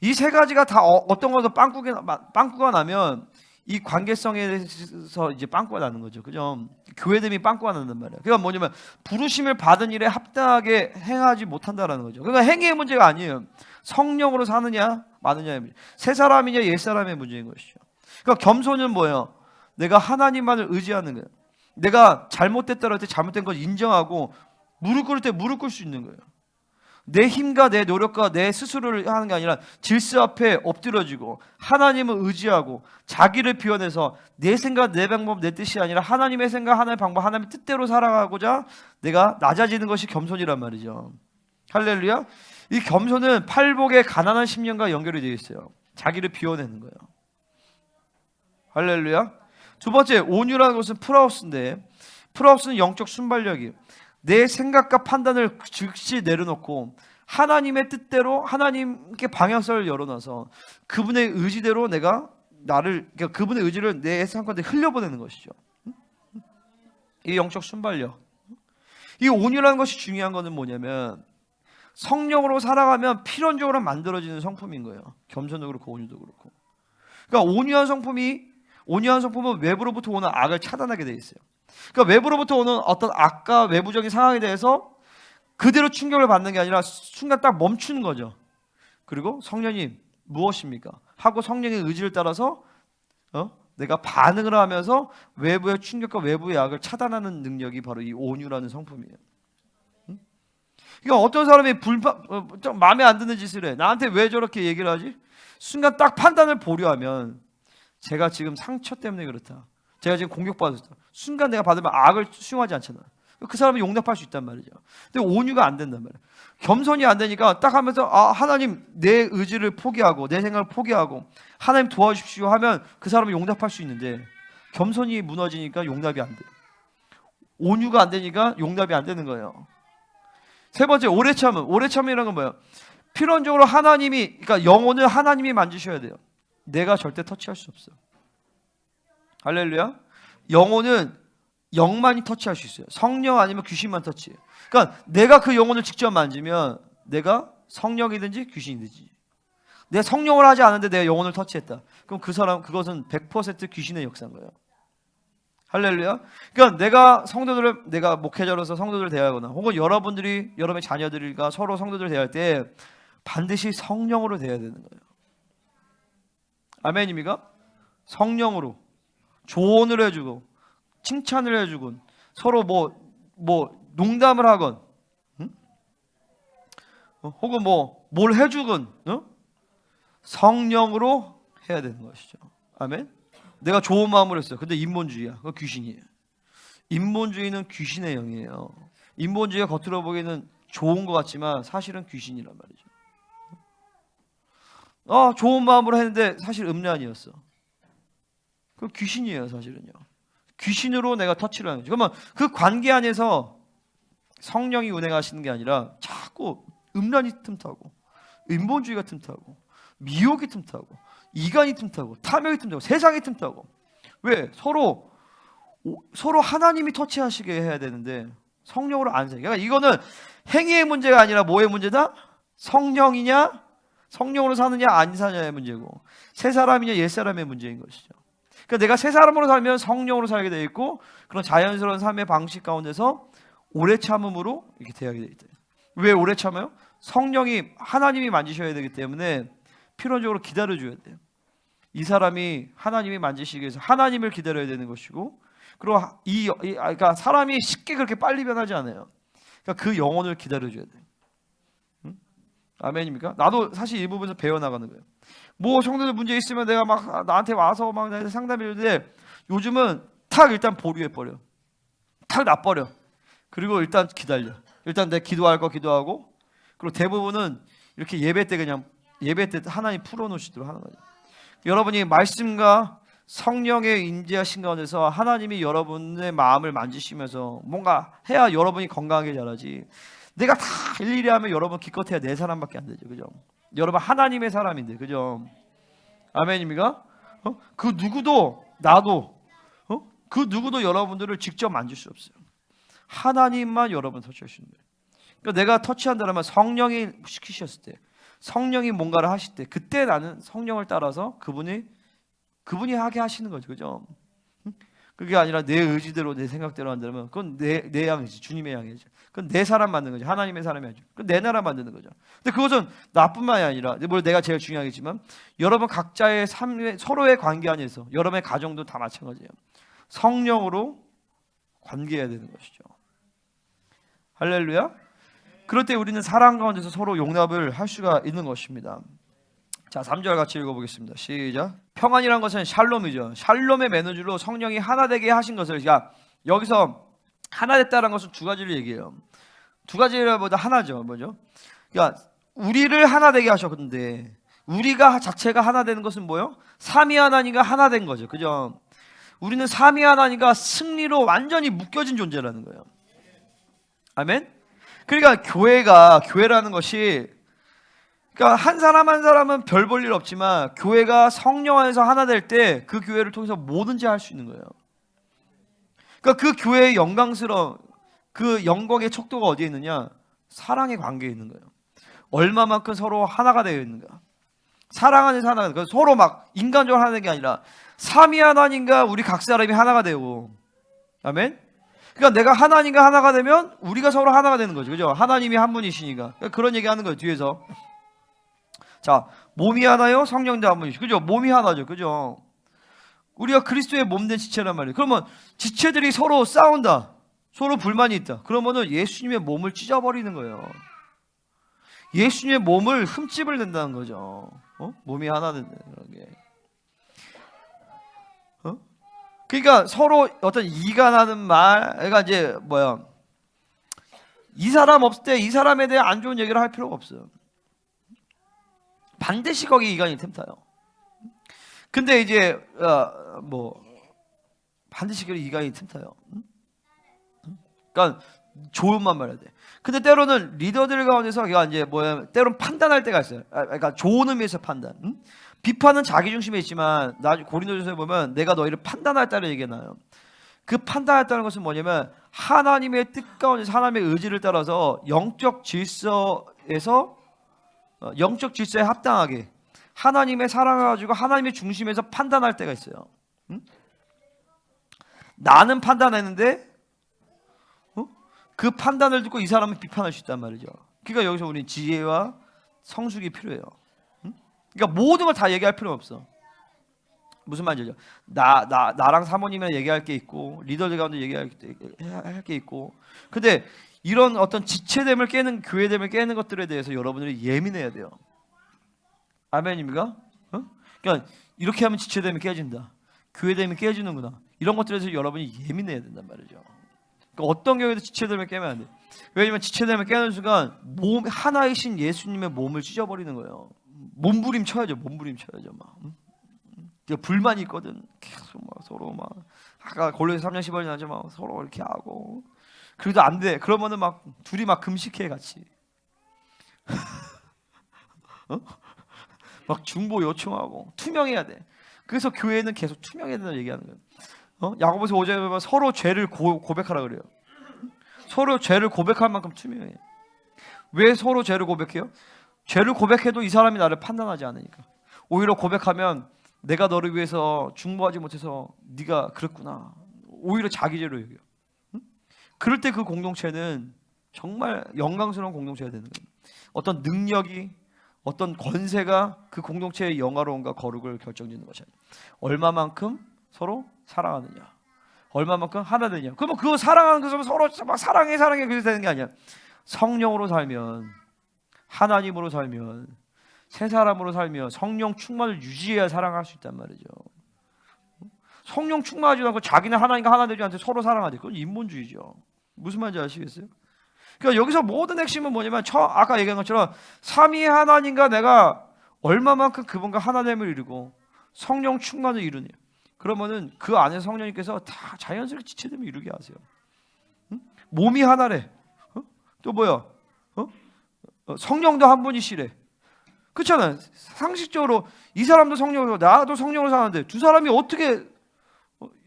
이 세 가지가 다 어떤 거서 빵꾸가 나면 이 관계성에서 이제 빵꾸가 나는 거죠. 그죠? 교회됨이 빵꾸가 난단 말이에요. 그러니까 뭐냐면 부르심을 받은 일에 합당하게 행하지 못한다라는 거죠. 그러니까 행위의 문제가 아니에요. 성령으로 사느냐 마느냐의 문제. 새 사람이냐 옛 사람의 문제인 것이죠. 그러니까 겸손은 뭐예요? 내가 하나님만을 의지하는 거예요. 내가 잘못됐다 할 때 잘못된 걸 인정하고 무릎 꿇을 때 무릎 꿇을 수 있는 거예요. 내 힘과 내 노력과 내 스스로를 하는 게 아니라 질서 앞에 엎드려지고 하나님을 의지하고 자기를 비워내서 내 생각, 내 방법, 내 뜻이 아니라 하나님의 생각, 하나님의 방법, 하나님의 뜻대로 살아가고자 내가 낮아지는 것이 겸손이란 말이죠. 할렐루야. 이 겸손은 팔복의 가난한 심령과 연결이 되어 있어요. 자기를 비워내는 거예요. 할렐루야. 두 번째, 온유라는 것은 프라우스인데, 프라우스는 영적 순발력이에요. 내 생각과 판단을 즉시 내려놓고 하나님의 뜻대로 하나님께 방향성을 열어놔서 그분의 의지대로 내가 그러니까 그분의 의지를 내 생각한테 흘려보내는 것이죠. 이 영적 순발력. 이 온유라는 것이 중요한 것은 뭐냐면 성령으로 살아가면 필연적으로 만들어지는 성품인 거예요. 겸손도 그렇고 온유도 그렇고. 그러니까 온유한 성품은 외부로부터 오는 악을 차단하게 돼 있어요. 그러니까 외부로부터 오는 어떤 악과 외부적인 상황에 대해서 그대로 충격을 받는 게 아니라 순간 딱 멈추는 거죠. 그리고 성령님 무엇입니까? 하고 성령의 의지를 따라서 내가 반응을 하면서 외부의 충격과 외부의 악을 차단하는 능력이 바로 이 온유라는 성품이에요. 그러니까 어떤 사람이 좀 마음에 안 드는 짓을 해. 나한테 왜 저렇게 얘기를 하지? 순간 딱 판단을 보려하면 제가 지금 상처 때문에 그렇다. 제가 지금 공격받았다. 순간 내가 받으면 악을 수용하지 않잖아. 그 사람은 용납할 수 있단 말이죠. 근데 온유가 안 된단 말이야. 겸손이 안 되니까 딱 하면서 하나님 내 의지를 포기하고 내 생각을 포기하고 하나님 도와주십시오 하면 그 사람은 용납할 수 있는데 겸손이 무너지니까 용납이 안 돼. 온유가 안 되니까 용납이 안 되는 거예요. 세 번째, 오래 참음. 오래 참음이라는 건 뭐예요? 필연적으로 그러니까 영혼을 하나님이 만지셔야 돼요. 내가 절대 터치할 수 없어. 할렐루야. 영혼은 영만이 터치할 수 있어요. 성령 아니면 귀신만 터치해요. 그러니까 내가 그 영혼을 직접 만지면 내가 성령이든지 귀신이든지, 내가 성령을 하지 않은데 내가 영혼을 터치했다. 그럼 그것은 100% 귀신의 역사인 거예요. 할렐루야. 그러니까 내가 목회자로서 성도들을 대하거나 혹은 여러분의 자녀들과 서로 성도들을 대할 때 반드시 성령으로 대해야 되는 거예요. 아멘입니까? 성령으로 조언을 해주고 칭찬을 해주고 서로 뭐 농담을 하건 혹은 뭘 해주건 성령으로 해야 되는 것이죠. 아멘. 내가 좋은 마음으로 했어요. 근데 인본주의야. 그거 귀신이에요. 인본주의는 귀신의 영이에요. 인본주의가 겉으로 보기에는 좋은 것 같지만 사실은 귀신이란 말이죠. 좋은 마음으로 했는데 사실 음란이었어. 그 귀신이에요, 사실은요. 귀신으로 내가 터치를 하는 거죠. 그러면 그 관계 안에서 성령이 운행하시는 게 아니라 자꾸 음란이 틈타고 인본주의가 틈타고 미혹이 틈타고 이간이 틈타고 탐욕이 틈타고 세상이 틈타고. 왜? 서로 하나님이 터치하시게 해야 되는데 성령으로 안 살. 그러니까 이거는 행위의 문제가 아니라 뭐의 문제다? 성령이냐, 성령으로 사느냐 안 사냐의 문제고, 새 사람이냐 옛 사람의 문제인 것이죠. 그러니까 내가 새 사람으로 살면 성령으로 살게 되어 있고, 그런 자연스러운 삶의 방식 가운데서 오래 참음으로 이렇게 되게 되어 있다. 왜 오래 참아요? 성령이 하나님이 만지셔야 되기 때문에 필연적으로 기다려줘야 돼요. 이 사람이 하나님이 만지시기 위해서 하나님을 기다려야 되는 것이고, 그리고 그러니까 사람이 쉽게 그렇게 빨리 변하지 않아요. 그러니까 그 영혼을 기다려줘야 돼요. 응? 아멘입니까? 나도 사실 이 부분에서 배워나가는 거예요. 뭐 성도들 문제 있으면 내가 막 나한테 와서 막 상담해주는데, 요즘은 탁 일단 보류해버려. 탁 놔버려. 그리고 일단 기다려. 일단 내 기도할 거 기도하고, 그리고 대부분은 이렇게 예배 때 그냥 예배 때 하나님 풀어놓으시도록 하는 거예요. 여러분이 말씀과 성령의 인지하신 가운데서 하나님이 여러분의 마음을 만지시면서 뭔가 해야 여러분이 건강하게 자라지. 내가 다 일일이 하면 여러분 기껏해야 내 사람밖에 안 되죠, 그죠? 여러분 하나님의 사람인데, 그죠? 아멘입니까? 그 누구도 나도 그 누구도 여러분들을 직접 만질 수 없어요. 하나님만 여러분 터치하시는 거예요. 그러니까 내가 터치한다면 성령이 시키셨을 때, 성령이 뭔가를 하실 때, 그때 나는 성령을 따라서 그분이 하게 하시는 거죠, 그죠? 그게 아니라 내 의지대로 내 생각대로 한다면 그건 내 양이지, 주님의 양이지. 그건 내 사람 만드는 거죠. 하나님의 사람이 아니죠. 그건 내 나라 만드는 거죠. 근데 그것은 나뿐만이 아니라, 물론 내가 제일 중요하겠지만 여러분 각자의 삶의 서로의 관계 안에서 여러분의 가정도 다 마찬가지예요. 성령으로 관계해야 되는 것이죠. 할렐루야. 그럴 때 우리는 사랑 가운데서 서로 용납을 할 수가 있는 것입니다. 자, 3절 같이 읽어보겠습니다. 시작. 평안이란 것은 샬롬이죠. 샬롬의 매너줄로 성령이 하나 되게 하신 것을, 그러니까 여기서 하나 됐다는 것은 두 가지를 얘기해요. 두 가지보다 하나죠. 뭐죠? 그러니까 우리를 하나 되게 하셨는데, 우리가 자체가 하나 되는 것은 뭐요? 삼위 하나님과 하나 된 거죠, 그죠? 우리는 삼위 하나님과 승리로 완전히 묶여진 존재라는 거예요. 아멘. 그러니까 교회라는 것이, 그러니까 한 사람 한 사람은 별 볼 일 없지만 교회가 성령 안에서 하나 될 때 그 교회를 통해서 뭐든지 할 수 있는 거예요. 그러니까 그 교회의 영광스러운 그 영광의 척도가 어디에 있느냐? 사랑의 관계에 있는 거예요. 얼마만큼 서로 하나가 되어 있는가? 사랑 안에서 하나가 되고, 서로 막 인간적으로 하는 게 아니라 삼위 하나님과 우리 각 사람이 하나가 되고. 아멘. 그러니까 내가 하나님과 하나가 되면 우리가 서로 하나가 되는 거죠, 그죠? 하나님이 한 분이시니까. 그러니까 그런 얘기하는 거예요, 뒤에서. 자, 몸이 하나요? 성령도 한 분이시죠, 그죠? 몸이 하나죠, 그죠? 우리가 그리스도의 몸된 지체란 말이에요. 그러면 지체들이 서로 싸운다, 서로 불만이 있다, 그러면은 예수님의 몸을 찢어버리는 거예요. 예수님의 몸을 흠집을 낸다는 거죠. 몸이 하나 된다는 게. 그러니까 서로 어떤 이간하는 말, 그러니까 이제 이 사람 없을 때 이 사람에 대해 안 좋은 얘기를 할 필요가 없어요. 반드시 거기 이간이 틈타요. 근데 이제 반드시 거기 이간이 틈타요. 그러니까 좋은만 말해야 돼. 근데 때로는 리더들 가운데서 이제 때로는 판단할 때가 있어요. 그러니까 좋은 의미에서 판단. 비판은 자기 중심에 있지만 고린도전서에 보면 내가 너희를 판단하였다는 얘기가 나요. 그 판단하였다는 것은 뭐냐면 하나님의 뜻 가운데서 하나님의 의지를 따라서 영적 질서에 합당하게 하나님의 사랑을 가지고 하나님의 중심에서 판단할 때가 있어요. 나는 판단했는데 그 판단을 듣고 이 사람은 비판할 수 있단 말이죠. 그러니까 여기서 우리는 지혜와 성숙이 필요해요. 그러니까 모든 걸 다 얘기할 필요 없어. 무슨 말인지 알죠? 나랑 사모님이랑 얘기할 게 있고, 리더들 가운데 얘기할 게 있고. 근데 이런 어떤 지체됨을 깨는, 교회됨을 깨는 것들에 대해서 여러분들이 예민해야 돼요. 아멘입니까? 그러니까 이렇게 하면 지체됨이 깨진다, 교회됨이 깨지는구나, 이런 것들에 대해서 여러분이 예민해야 된단 말이죠. 그러니까 어떤 경우에도 지체됨을 깨면 안 돼. 왜냐면 지체됨을 깨는 순간 하나이신 예수님의 몸을 찢어버리는 거예요. 몸부림 쳐야죠. 막. 불만이 있거든. 계속 막 서로 막 아까 골로새 3장 10절에 나죠. 막 서로 이렇게 하고. 그래도 안 돼. 그러면은 막 둘이 막 금식해 같이. 막 중보 요청하고 투명해야 돼. 그래서 교회는 계속 투명해야 된다고 얘기하는 거예요. 야고보서 5절에 보면 서로 죄를 고백하라 그래요. 서로 죄를 고백할 만큼 투명해. 왜 서로 죄를 고백해요? 죄를 고백해도 이 사람이 나를 판단하지 않으니까. 오히려 고백하면 내가 너를 위해서 중보하지 못해서 네가 그랬구나. 오히려 자기 죄로 여겨요. 그럴 때 그 공동체는 정말 영광스러운 공동체가 되는 거예요. 어떤 능력이, 어떤 권세가 그 공동체의 영화로움과 거룩을 결정짓는 것이 아니에요. 얼마만큼 서로 사랑하느냐, 얼마만큼 하나 되냐. 그러면 그 사랑하는 것은 서로 막 사랑해 그래서 되는 게 아니야. 성령으로 살면, 하나님으로 살면, 새 사람으로 살면 성령 충만을 유지해야 사랑할 수 있단 말이죠. 성령 충만하지 않고 자기는 하나님과 하나 되지 않는데 서로 사랑하지. 그건 인본주의죠. 무슨 말인지 아시겠어요? 그러니까 여기서 모든 핵심은 뭐냐면 아까 얘기한 것처럼 삼위 하나님과 내가 얼마만큼 그분과 하나됨을 이루고 성령 충만을 이루냐. 그러면은 그 안에 성령님께서 다 자연스럽게 지체됨을 이루게 하세요. 몸이 하나래. 또 뭐야? 성령도 한 분이시래. 그렇잖아요. 상식적으로 이 사람도 성령으로 나도 성령으로 사는데 두 사람이 어떻게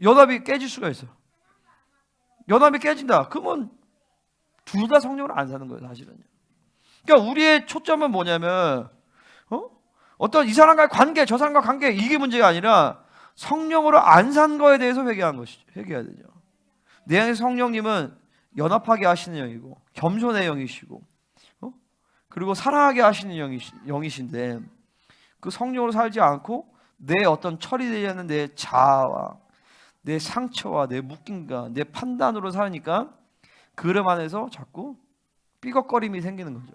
연합이 깨질 수가 있어? 연합이 깨진다. 그러면 둘 다 성령으로 안 사는 거예요, 사실은요. 그러니까 우리의 초점은 뭐냐면 어떤 이 사람과의 관계, 저 사람과 관계 이게 문제가 아니라 성령으로 안 산 거에 대해서 회개하는 것이죠. 회개해야 되죠. 내 안에 성령님은 연합하게 하시는 영이고 겸손의 영이시고 그리고 사랑하게 하시는 영이신데 그 성령으로 살지 않고 내 어떤 처리되지 않는 내 자아와 내 상처와 내 묶임과 내 판단으로 사니까 그름 안에서 자꾸 삐걱거림이 생기는 거죠.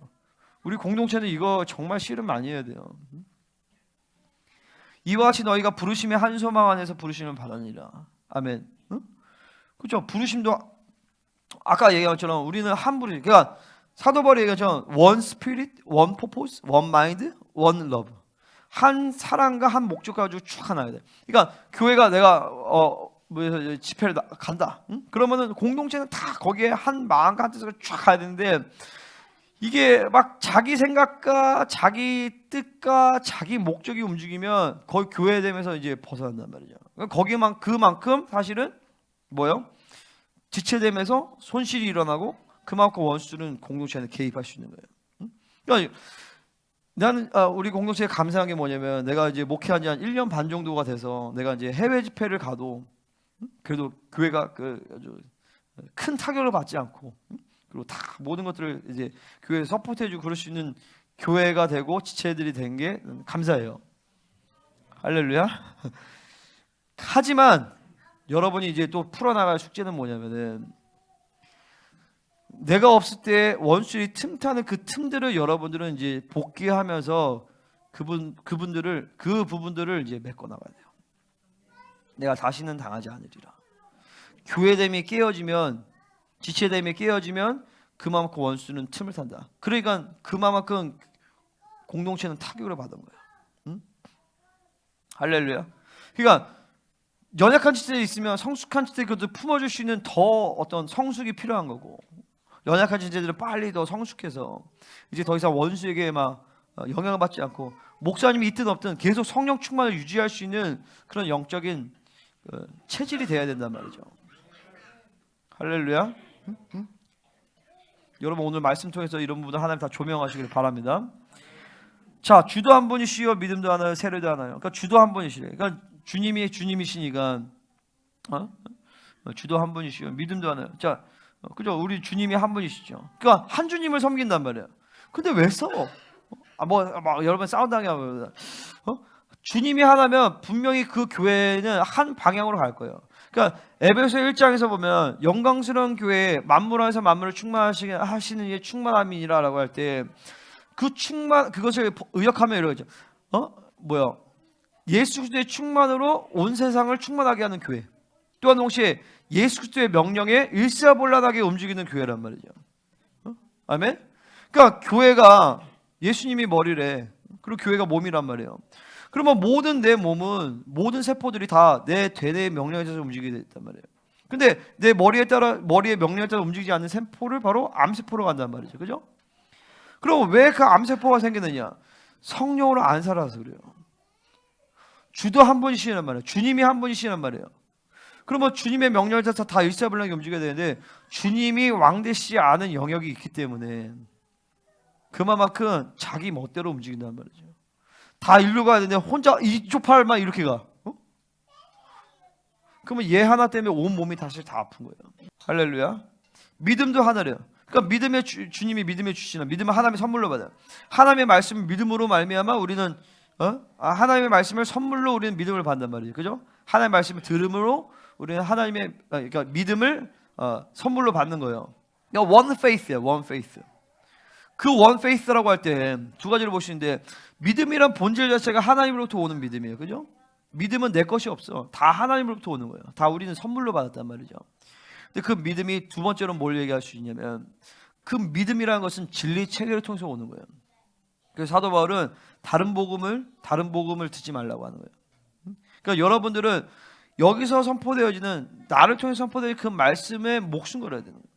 우리 공동체는 이거 정말 실은 많이 해야 돼요. 이와 같이 너희가 부르심의 한 소망 안에서 부르심을 받으니라. 아멘. 그렇죠. 부르심도 아까 얘기한 것처럼 우리는 한 부르심. 그러니까 사도 바울이 얘기한 one spirit, one purpose, one mind, one love. 한 사랑과 한 목적 가지고 쭉 하나야 돼. 그러니까 교회가 내가 집회를 간다. 그러면은 공동체는 다 거기에 한 마음과 한 뜻으로 쫙 가야 되는데 이게 막 자기 생각과 자기 뜻과 자기 목적이 움직이면 거의 교회됨에서 이제 벗어난단 말이죠. 거기만 그만큼 사실은 뭐요? 지체됨에서 손실이 일어나고 그만큼 원수는 공동체에 개입할 수 있는 거예요. 그러니까 나는 우리 공동체에 감사한 게 뭐냐면 내가 이제 목회한 지 한 1년 반 정도가 돼서 내가 이제 해외 집회를 가도 그래도 교회가 아주 큰 타격을 받지 않고 그리고 다 모든 것들을 이제 교회에 서포트해주고 그럴 수 있는 교회가 되고 지체들이 된 게 감사해요. 할렐루야. 하지만 여러분이 이제 또 풀어나갈 숙제는 뭐냐면은 내가 없을 때 원수들이 틈타는 그 틈들을 여러분들은 이제 복귀하면서 그 부분들을 이제 메꿔 나가야 돼요. 내가 다시는 당하지 않으리라. 교회됨이 깨어지면 지체됨이 깨어지면 그만큼 원수는 틈을 탄다. 그러니까 그만큼 공동체는 타격을 받은 거야. 할렐루야. 그러니까 연약한 지체에 있으면 성숙한 지체 그것을 품어줄 수 있는 더 어떤 성숙이 필요한 거고 연약한 지체들은 빨리 더 성숙해서 이제 더 이상 원수에게 막 영향을 받지 않고 목사님이 있든 없든 계속 성령 충만을 유지할 수 있는 그런 영적인 체질이 돼야 된단 말이죠. 할렐루야. 여러분 오늘 말씀 통해서 이런 부분을 하나님 다 조명하시길 바랍니다. 자, 주도 한 분이시요 믿음도 하나요 세례도 하나요. 그러니까 주도 한 분이시래. 그러니까 주님이 주님이시니까 주도 한 분이시요 믿음도 하나요. 자, 그죠? 우리 주님이 한 분이시죠. 그러니까 한 주님을 섬긴단 말이에요. 근데 왜 싸워? 여러분 싸운다는 게 아니라 주님이 하나면 분명히 그 교회는 한 방향으로 갈 거예요. 그러니까 에베소 1장에서 보면 영광스러운 교회에 만물 안에서 만물을 충만하시는 이의 충만함이라고 할 때 그 충만 그것을 의역하면 이러죠. 예수 그리스도의 충만으로 온 세상을 충만하게 하는 교회. 또한 동시에 예수 그리스도의 명령에 일사불란하게 움직이는 교회란 말이죠. 아멘. 그러니까 교회가 예수님이 머리래. 그리고 교회가 몸이란 말이에요. 그러면 모든 내 몸은 모든 세포들이 다 내 대뇌의 명령에 따라서 움직이게 됐단 말이에요. 근데 내 머리의 명령에 따라 움직이지 않는 세포를 바로 암세포로 간단 말이죠. 그죠? 그럼 왜 그 암세포가 생기느냐? 성령으로 안 살아서 그래요. 주도 한 분이시란 말이에요. 주님이 한 분이시란 말이에요. 그러면 주님의 명령을 따라서 다 일사불란하게 움직여야 되는데 주님이 왕 되시지 않은 영역이 있기 때문에 그만큼 자기 멋대로 움직인단 말이죠. 다 일로 가야 되는데 혼자 이쪽 팔만 이렇게 가. 그러면 얘 하나 때문에 온 몸이 다시 다 아픈 거예요. 할렐루야. 믿음도 하나래요. 그러니까 믿음의 주님이 믿음의 주시나 믿음은 하나님의 선물로 받아요. 하나님의 말씀을 믿음으로 말미암아 우리는 하나님의 말씀을 선물로 우리는 믿음을 받는단 말이에요. 그죠? 하나님의 말씀을 들음으로 우리는 하나님의 그러니까 믿음을 선물로 받는 거예요. 그러니까 one faith예요. one faith. 그 one faith라고 할 때 두 가지를 보시는데 믿음이란 본질 자체가 하나님으로부터 오는 믿음이에요. 그죠? 믿음은 내 것이 없어. 다 하나님으로부터 오는 거예요. 다 우리는 선물로 받았단 말이죠. 근데 그 믿음이 두 번째로 뭘 얘기할 수 있냐면 그 믿음이라는 것은 진리 체계를 통해서 오는 거예요. 그래서 사도 바울은 다른 복음을 듣지 말라고 하는 거예요. 그러니까 여러분들은 여기서 선포되어지는 나를 통해 선포되어지는 그 말씀에 목숨 걸어야 되는 거예요.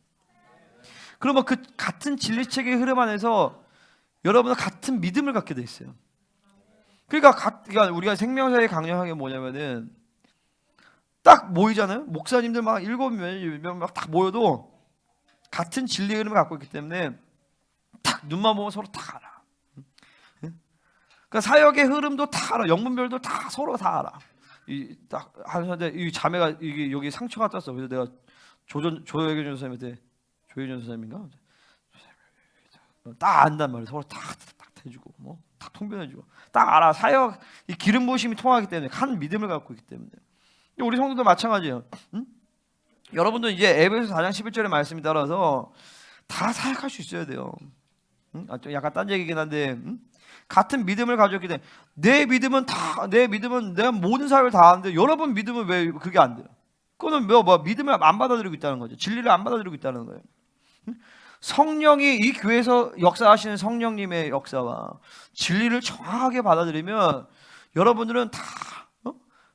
그러면 그 같은 진리 체계의 흐름 안에서 여러분은 같은 믿음을 갖게 돼 있어요. 그러니까 우리가 생명사의 강력한 게 뭐냐면은 딱 모이잖아요. 목사님들 막 7명 막 딱 모여도 같은 진리의 흐름을 갖고 있기 때문에 딱 눈만 보면 서로 다 알아. 그러니까 사역의 흐름도 다 알아. 영문별도 다 서로 다 알아. 딱 하는데 이 자매가 이게 여기 상처가 떴어. 그래서 내가 조혜경 전사님한테 조혜경 전사님인가? 딱 안단 말이야. 서로 딱 해주고 딱 통변해주고 딱 알아. 사역 이 기름 부으심이 통하기 때문에 한 믿음을 갖고 있기 때문에. 우리 성도도 마찬가지예요. 응? 여러분도 이제 에베소서 4장 11절의 말씀에 따라서 다 사역할 수 있어야 돼요. 응? 좀 약간 딴 얘기긴 한데 같은 믿음을 가졌기 때문에 내 믿음은 내가 모든 사역을 다 하는데 여러분 믿음은 왜 그게 안 돼요? 그거는 믿음을 안 받아들이고 있다는 거죠. 진리를 안 받아들이고 있다는 거예요. 응? 성령이 이 교회에서 역사하시는 성령님의 역사와 진리를 정확하게 받아들이면 여러분들은 다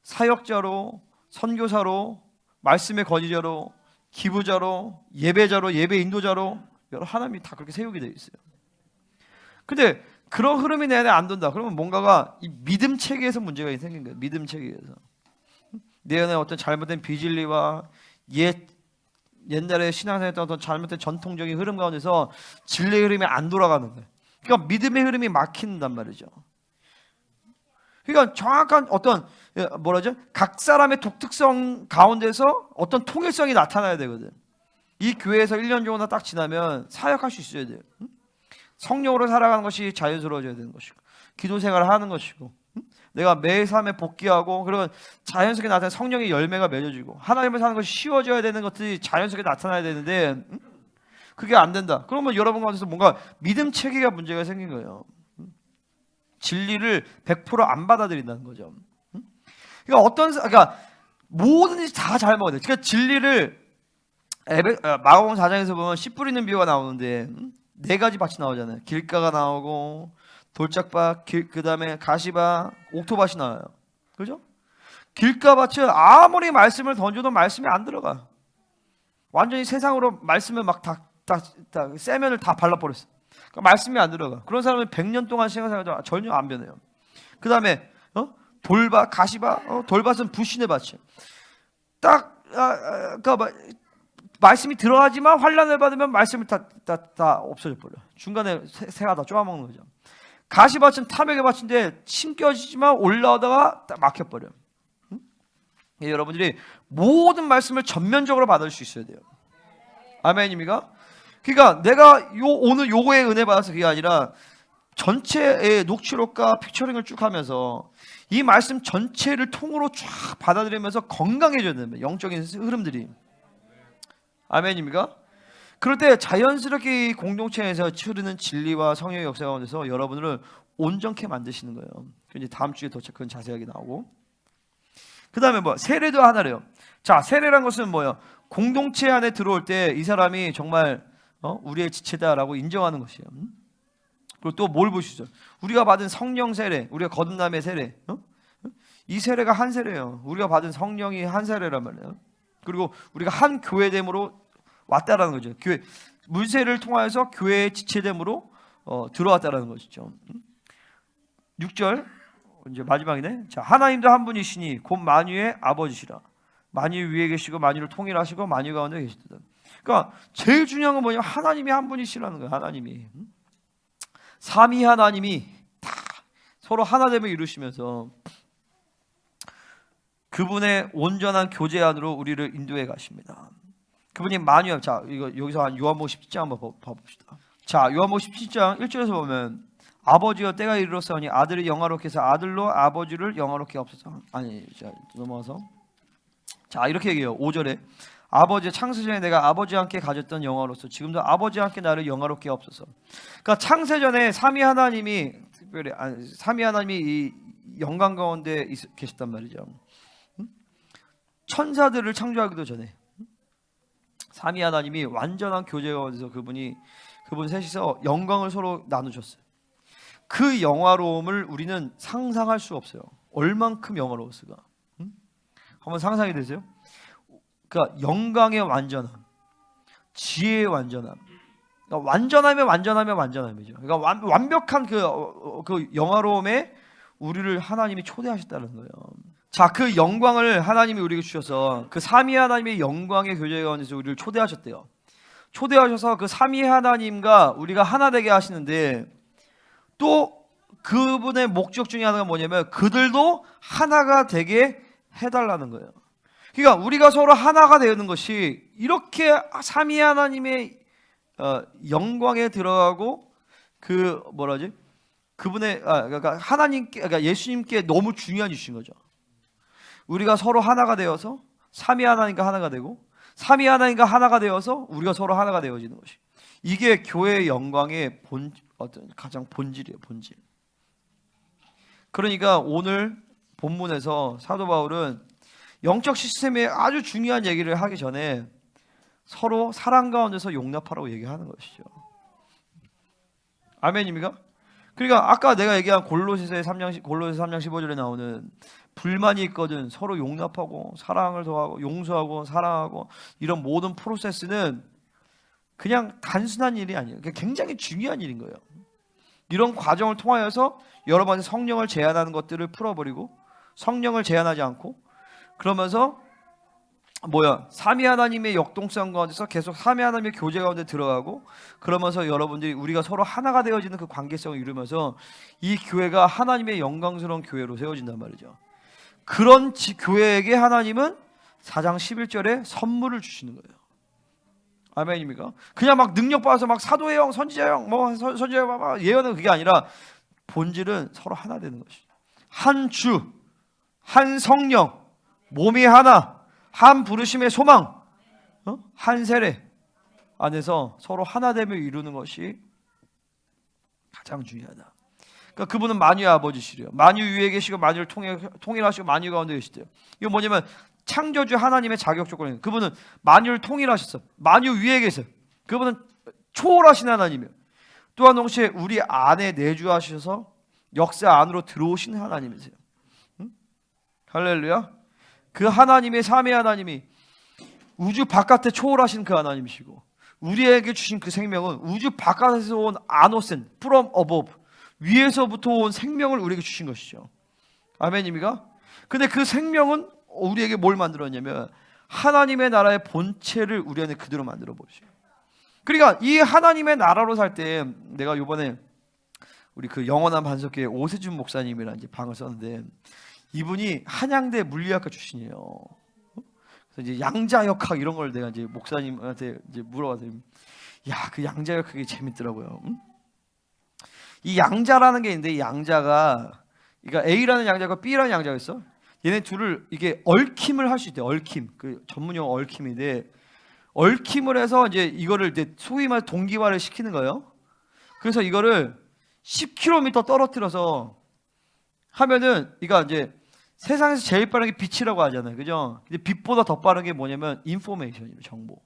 사역자로 선교사로 말씀의 건의자로 기부자로 예배자로 예배 인도자로 여러 하나님이 다 그렇게 세우게 되어 있어요. 근데 그런 흐름이 내 안에 안 돈다. 그러면 뭔가가 이 믿음 체계에서 문제가 생긴 거예요. 믿음 체계에서 내 안에 어떤 잘못된 비진리와 옛날에 신앙생활 했던 어떤 잘못된 전통적인 흐름 가운데서 진리의 흐름이 안 돌아가는 거예요. 그러니까 믿음의 흐름이 막힌단 말이죠. 그러니까 정확한 어떤 각 사람의 독특성 가운데서 어떤 통일성이 나타나야 되거든. 이 교회에서 1년 정도 딱 지나면 사역할 수 있어야 돼요. 성령으로 살아가는 것이 자연스러워져야 되는 것이고 기도 생활을 하는 것이고 내가 매 삶에 복귀하고 그러면 자연스럽게 나타나는 성령의 열매가 맺어지고 하나님을 사는 것이 쉬워져야 되는 것들이 자연스럽게 나타나야 되는데 그게 안 된다. 그러면 여러분 가운데서 뭔가 믿음 체계가 문제가 생긴 거예요. 진리를 100% 안 받아들인다는 거죠. 그러니까 뭐든지 다 잘 먹어야 돼. 그러니까 진리를 마가복음 4장에서 보면 씨 뿌리는 비유가 나오는데 4가지 밭이 나오잖아요. 길가가 나오고 돌짝밭, 그다음에 가시밭, 옥토밭이 나와요. 그죠? 길가밭은 아무리 말씀을 던져도 말씀이 안 들어가. 완전히 세상으로 말씀을 막 다 세면을 다 발라버렸어. 그러니까 말씀이 안 들어가. 그런 사람은 100년 동안 신앙생활도 전혀 안 변해요. 그 다음에 돌밭, 가시밭, 돌밭은 불신의 밭이에요. 그러니까 말씀이 들어가지만 환란을 받으면 말씀이 다 없어져 버려. 중간에 새가 다 쪼아먹는 거죠. 가시밭은 탐욕의 밭인데 심겨지지만 올라오다가 딱 막혀버려. 여러분들이 모든 말씀을 전면적으로 받을 수 있어야 돼요. 아멘입니까? 그러니까 내가 오늘 요거에 은혜 받아서 그게 아니라 전체의 녹취록과 픽처링을 쭉 하면서 이 말씀 전체를 통으로 쫙 받아들이면서 건강해져야 됩니다. 영적인 흐름들이. 아멘입니까? 그럴 때 자연스럽게 이 공동체에서 흐르는 진리와 성령의 역사 가운데서 여러분을 온전케 만드시는 거예요. 이제 다음 주에 더 그건 자세하게 나오고. 그 다음에 세례도 하나래요. 자, 세례란 것은 뭐예요? 공동체 안에 들어올 때 이 사람이 정말 우리의 지체다라고 인정하는 것이에요. 그리고 또 뭘 보시죠? 우리가 받은 성령 세례, 우리가 거듭남의 세례, 이 세례가 한 세례예요. 우리가 받은 성령이 한 세례란 말이에요. 그리고 우리가 한 교회됨으로 왔다라는 거죠. 교회 물세를 통하여서 교회의 지체됨으로 들어왔다라는 것이죠. 6절 이제 마지막이네. 자, 하나님도 한 분이시니 곧 만유의 아버지시라. 만유 위에 계시고 만유를 통일하시고 만유 가운데 계시다. 그러니까 제일 중요한 건 뭐냐면 하나님이 한 분이시라는 거예요. 하나님이 삼위 하나님이 다 서로 하나됨을 이루시면서 그분의 온전한 교제 안으로 우리를 인도해 가십니다. 그분이 만유. 자, 이거 여기서 한 요한복음 17장 한번 봐봅시다. 자, 요한복음 17장 1절에서 보면 아버지여 때가 이르렀사오니 아들이 영화롭게 해서 아들로 아버지를 영화롭게 하옵소서. 아니, 자, 넘어가서 자, 이렇게 얘기해요. 5절에 아버지의 창세전에 내가 아버지와 함께 가졌던 영화로서 지금도 아버지와 함께 나를 영화롭게 하옵소서. 그러니까 창세전에 삼위 하나님이 특별히 삼위 하나님이 이 영광 가운데 계셨단 말이죠. 천사들을 창조하기도 전에 삼위 하나님이 완전한 교제 가운데서 그분 셋이서 영광을 서로 나누셨어요. 그 영화로움을 우리는 상상할 수 없어요. 얼만큼 영화로웠을까? 한번 상상이 되세요? 그러니까 영광의 완전함, 지혜의 완전함. 그러니까 완전함이죠. 그러니까 완벽한 그 영화로움에 우리를 하나님이 초대하셨다는 거예요. 자, 그 영광을 하나님이 우리에게 주셔서 그 삼위 하나님의 영광의 교제 가운데서 우리를 초대하셨대요. 초대하셔서 그 삼위 하나님과 우리가 하나 되게 하시는데 또 그분의 목적 중에 하나가 뭐냐면 그들도 하나가 되게 해달라는 거예요. 그러니까 우리가 서로 하나가 되는 것이 이렇게 삼위 하나님의 영광에 들어가고 그 그분의 그러니까 하나님께, 그러니까 예수님께 너무 중요한 이슈인 거죠. 우리가 서로 하나가 되어서 삼위 하나님과 하나가 되고 삼위 하나님과 하나가 되어서 우리가 서로 하나가 되어지는 것이, 이게 교회의 영광의 가장 본질이에요. 본질. 그러니까 오늘 본문에서 사도 바울은 영적 시스템에 아주 중요한 얘기를 하기 전에 서로 사랑 가운데서 용납하라고 얘기하는 것이죠. 아멘입니까? 그러니까 아까 내가 얘기한 골로새 3장 15절에 나오는 불만이 있거든 서로 용납하고 사랑을 더하고 용서하고 사랑하고 이런 모든 프로세스는 그냥 단순한 일이 아니에요. 굉장히 중요한 일인 거예요. 이런 과정을 통하여서 여러분의 성령을 제한하는 것들을 풀어버리고 성령을 제한하지 않고 그러면서 삼위 하나님의 역동성 가운데서 계속 삼위 하나님의 교제 가운데 들어가고 그러면서 여러분들이 우리가 서로 하나가 되어지는 그 관계성을 이루면서 이 교회가 하나님의 영광스러운 교회로 세워진단 말이죠. 그런 교회에게 하나님은 4장 11절에 선물을 주시는 거예요. 아멘입니까? 그냥 막 능력 받아서 막 사도의 영, 선지자의 영, 선지자의 영 예언은 그게 아니라 본질은 서로 하나 되는 것이죠. 한 주, 한 성령, 몸이 하나, 한 부르심의 소망, 한 세례 안에서 서로 하나됨을 이루는 것이 가장 중요하다. 그러니까 그분은 만유의 아버지시래요. 만유 위에 계시고 만유를 통일하시고 만유 가운데 계시대요. 이거 뭐냐면 창조주 하나님의 자격 조건이에요. 그분은 만유를 통일하셨어. 만유 위에 계세요. 그분은 초월하신 하나님이에요. 또한 동시에 우리 안에 내주하셔서 역사 안으로 들어오신 하나님이세요. 할렐루야. 그 하나님의 삼위 하나님이 우주 바깥에 초월하신 그 하나님이시고 우리에게 주신 그 생명은 우주 바깥에서 온 아노센 from above 위에서부터 온 생명을 우리에게 주신 것이죠. 아멘입니까? 근데 그 생명은 우리에게 뭘 만들었냐면 하나님의 나라의 본체를 우리 안에 그대로 만들어 버리죠. 그러니까 이 하나님의 나라로 살 때 내가 이번에 우리 그 영원한 반석교회 오세준 목사님이라는 이제 방을 썼는데 이분이 한양대 물리학과 출신이에요. 그래서 이제 양자역학 이런 걸 내가 이제 목사님한테 이제 물어봤더니 야, 그 양자역학이 재밌더라고요. 이 양자라는 게 있는데 이 양자가 그러니까 A라는 양자가 B라는 양자가 있어. 얘네 둘을 이게 얽힘을 할 수 있대. 얽힘. 그 전문용어 얽힘인데 얽힘을 해서 이제 이거를 이제 소위 말해 동기화를 시키는 거예요. 그래서 이거를 10km 떨어뜨려서 하면은 이거 이제 세상에서 제일 빠른 게 빛이라고 하잖아요. 그죠? 근데 빛보다 더 빠른 게 뭐냐면 인포메이션이에요. 정보.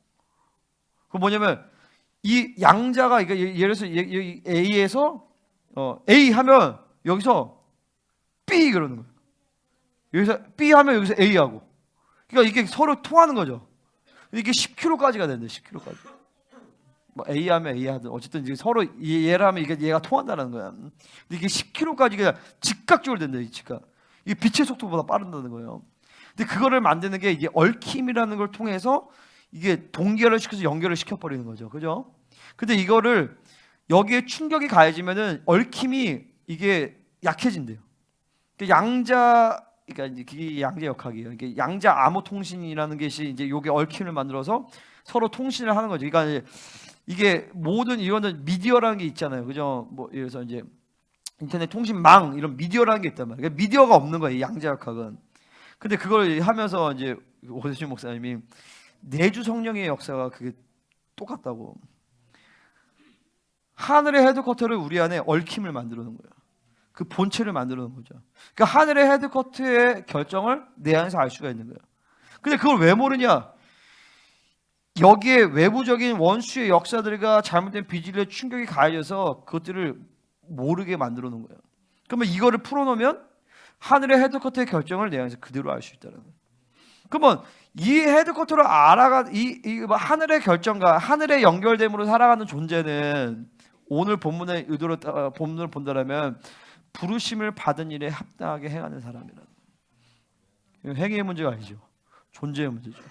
그 뭐냐면 이 양자가 이거 예를 들어서 A에서 A 하면 여기서 B 그러는 거예요. 여기서 B 하면 여기서 A 하고. 그러니까 이게 서로 통하는 거죠. 이게 10km까지가 된대. 10km까지. 뭐 A 하면 A 하든 어쨌든 이제 서로 얘를 하면 이게 얘가 통한다는 거야. 근데 이게 10km까지 그냥 즉각적으로 된다. 이 즉각. 이게 빛의 속도보다 빠른다는 거예요. 근데 그거를 만드는 게 이게 얽힘이라는 걸 통해서 이게 동결을 시켜서 연결을 시켜버리는 거죠. 그죠? 근데 이거를 여기에 충격이 가해지면은 얽힘이 이게 약해진대요. 양자, 그러니까 이제 그게 양자 역학이에요. 이게 양자 암호 통신이라는 것이 이제 요게 얽힘을 만들어서 서로 통신을 하는 거죠. 그러니까 이게 모든 이거는 미디어라는 게 있잖아요. 그죠? 뭐 그래서 이제 인터넷 통신망 이런 미디어라는 게 있단 말이에요. 그러니까 미디어가 없는 거예요. 이 양자 역학은. 근데 그걸 하면서 이제 오세준 목사님이 내주 성령의 역사가 그게 똑같다고. 하늘의 헤드쿼터를 우리 안에 얽힘을 만들어 놓은 거예요. 그 본체를 만들어 놓은 거죠. 그러니까 하늘의 헤드쿼터의 결정을 내 안에서 알 수가 있는 거예요. 근데 그걸 왜 모르냐? 여기에 외부적인 원수의 역사들과 잘못된 비질의 충격이 가해져서 그것들을 모르게 만들어 놓은 거예요. 그러면 이거를 풀어놓으면 하늘의 헤드쿼터의 결정을 내 안에서 그대로 알 수 있다는 거예요. 그러면 이 헤드쿼터를 알아가 이 하늘의 결정과 하늘의 연결됨으로 살아가는 존재는 오늘 본문의 의도로 본문을 본다면 부르심을 받은 일에 합당하게 행하는 사람이라는 거예요. 행위의 문제가 아니죠. 존재의 문제죠.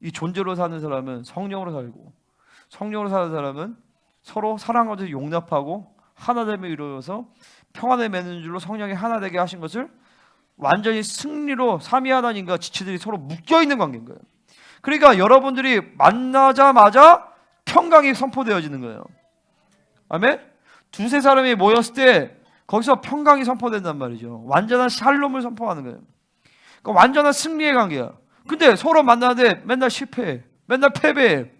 이 존재로 사는 사람은 성령으로 살고, 성령으로 사는 사람은 서로 사랑하고 용납하고 하나됨을 이루어서 평안을 맺는 줄로 성령이 하나 되게 하신 것을 완전히 승리로 삼위 하나님과 지체들이 서로 묶여 있는 관계인 거예요. 그러니까 여러분들이 만나자마자 평강이 선포되어지는 거예요. 아멘? 두세 사람이 모였을 때 거기서 평강이 선포된단 말이죠. 완전한 샬롬을 선포하는 거예요. 그러니까 완전한 승리의 관계야. 근데 서로 만나는데 맨날 실패해, 맨날 패배해,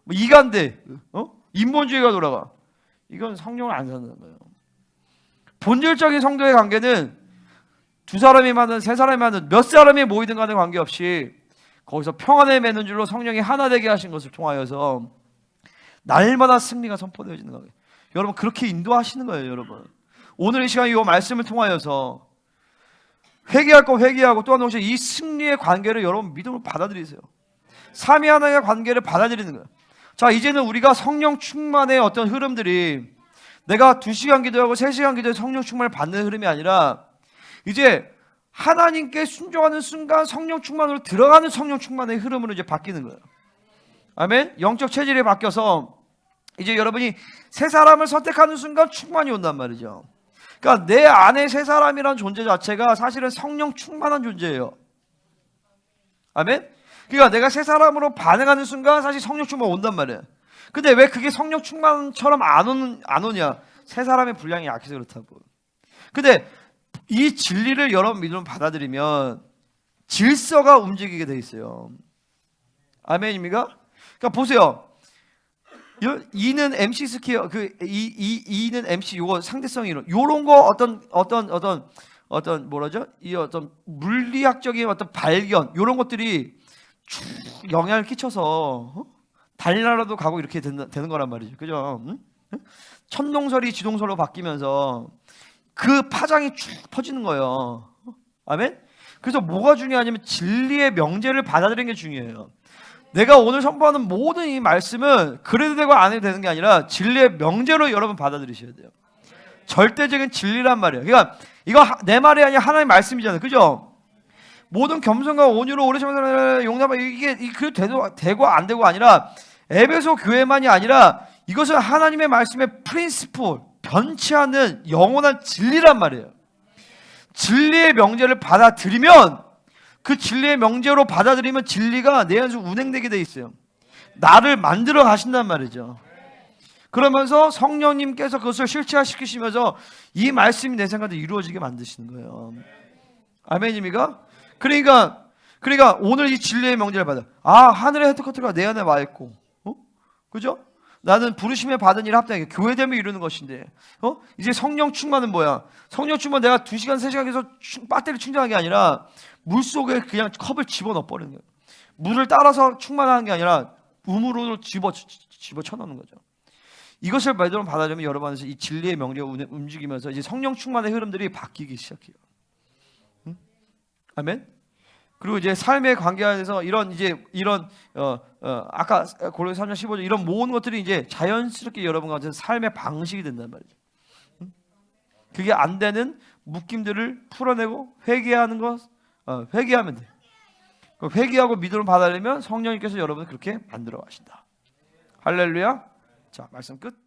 뭐 이간돼, 인본주의가 돌아가. 이건 성령을 안 사는 거예요. 본질적인 성도의 관계는 두 사람이 만든, 세 사람이 만든, 몇 사람이 모이든 간에 관계없이 거기서 평안을 맺는 줄로 성령이 하나 되게 하신 것을 통하여서 날마다 승리가 선포되어지는 거예요. 여러분 그렇게 인도하시는 거예요. 여러분 오늘 이 시간 이 말씀을 통하여서 회개할 거 회개하고 또한 동시에 이 승리의 관계를 여러분 믿음으로 받아들이세요. 삼위 하나의 관계를 받아들이는 거예요. 자, 이제는 우리가 성령 충만의 어떤 흐름들이 내가 2시간 기도하고 3시간 기도해 성령 충만을 받는 흐름이 아니라 이제 하나님께 순종하는 순간 성령 충만으로 들어가는 성령 충만의 흐름으로 이제 바뀌는 거예요. 아멘. 영적 체질이 바뀌어서 이제 여러분이 새 사람을 선택하는 순간 충만이 온단 말이죠. 그러니까 내 안에 새 사람이란 존재 자체가 사실은 성령 충만한 존재예요. 아멘. 그러니까 내가 새 사람으로 반응하는 순간 사실 성령 충만 온단 말이에요. 근데 왜 그게 성령 충만처럼 안 오냐? 새 사람의 분량이 약해서 그렇다고. 근데 이 진리를 여러분 믿음으로 받아들이면 질서가 움직이게 돼 있어요. 아멘입니까? 그러니까 보세요. 이는 MC 스퀘어 이는 MC 요거 상대성 이론 요런 거 어떤 뭐라죠? 이 어떤 물리학적인 어떤 발견 요런 것들이 쭉 영향을 끼쳐서 달나라도 가고 이렇게 되는 거란 말이죠. 그죠? 응? 천동설이 지동설로 바뀌면서 그 파장이 쭉 퍼지는 거예요. 아멘? 그래서 뭐가 중요하냐면 진리의 명제를 받아들이는 게 중요해요. 내가 오늘 선포하는 모든 이 말씀은 그래도 되고 안 해도 되는 게 아니라 진리의 명제로 여러분 받아들이셔야 돼요. 절대적인 진리란 말이에요. 그러니까 이거 내 말이 아니라 하나님의 말씀이잖아요. 그죠? 모든 겸손과 온유로 오래 참으라 용납하 이게 되고 안 되고 아니라 에베소 교회만이 아니라 이것은 하나님의 말씀의 프린시플 변치 않는 영원한 진리란 말이에요. 진리의 명제를 받아들이면 그 진리의 명제로 받아들이면 진리가 내 안에서 운행되게 돼 있어요. 나를 만들어 가신단 말이죠. 그러면서 성령님께서 그것을 실체화시키시면서 이 말씀이 내 생각에 이루어지게 만드시는 거예요. 아멘입니까? 그러니까 오늘 이 진리의 명제를 받아. 하늘의 헤드쿼터가 내 안에 와 있고, 그죠? 나는 부르심에 받은 일 합당하게 교회됨을 이루는 것인데, 이제 성령 충만은 뭐야? 성령 충만 내가 2시간, 3시간 계속 배터리 충전하는 게 아니라 물 속에 그냥 컵을 집어넣어 버리는 거예요. 물을 따라서 충만하는 게 아니라 우물로 집어쳐 넣는 거죠. 이것을 말대로 받아들이면 여러분 안에서 이 진리의 명제가 움직이면서 이제 성령 충만의 흐름들이 바뀌기 시작해요. 응? 아멘? 그리고 이제 삶의 관계 안에서 아까 고린도서 3장 15절 이런 모든 것들이 이제 자연스럽게 여러분 가운데 삶의 방식이 된단 말이죠. 그게 안 되는 묶임들을 풀어내고 회개하는 것, 회개하면 돼. 회개하고 믿음을 받으려면 성령님께서 여러분을 그렇게 만들어 가신다. 할렐루야. 자, 말씀 끝.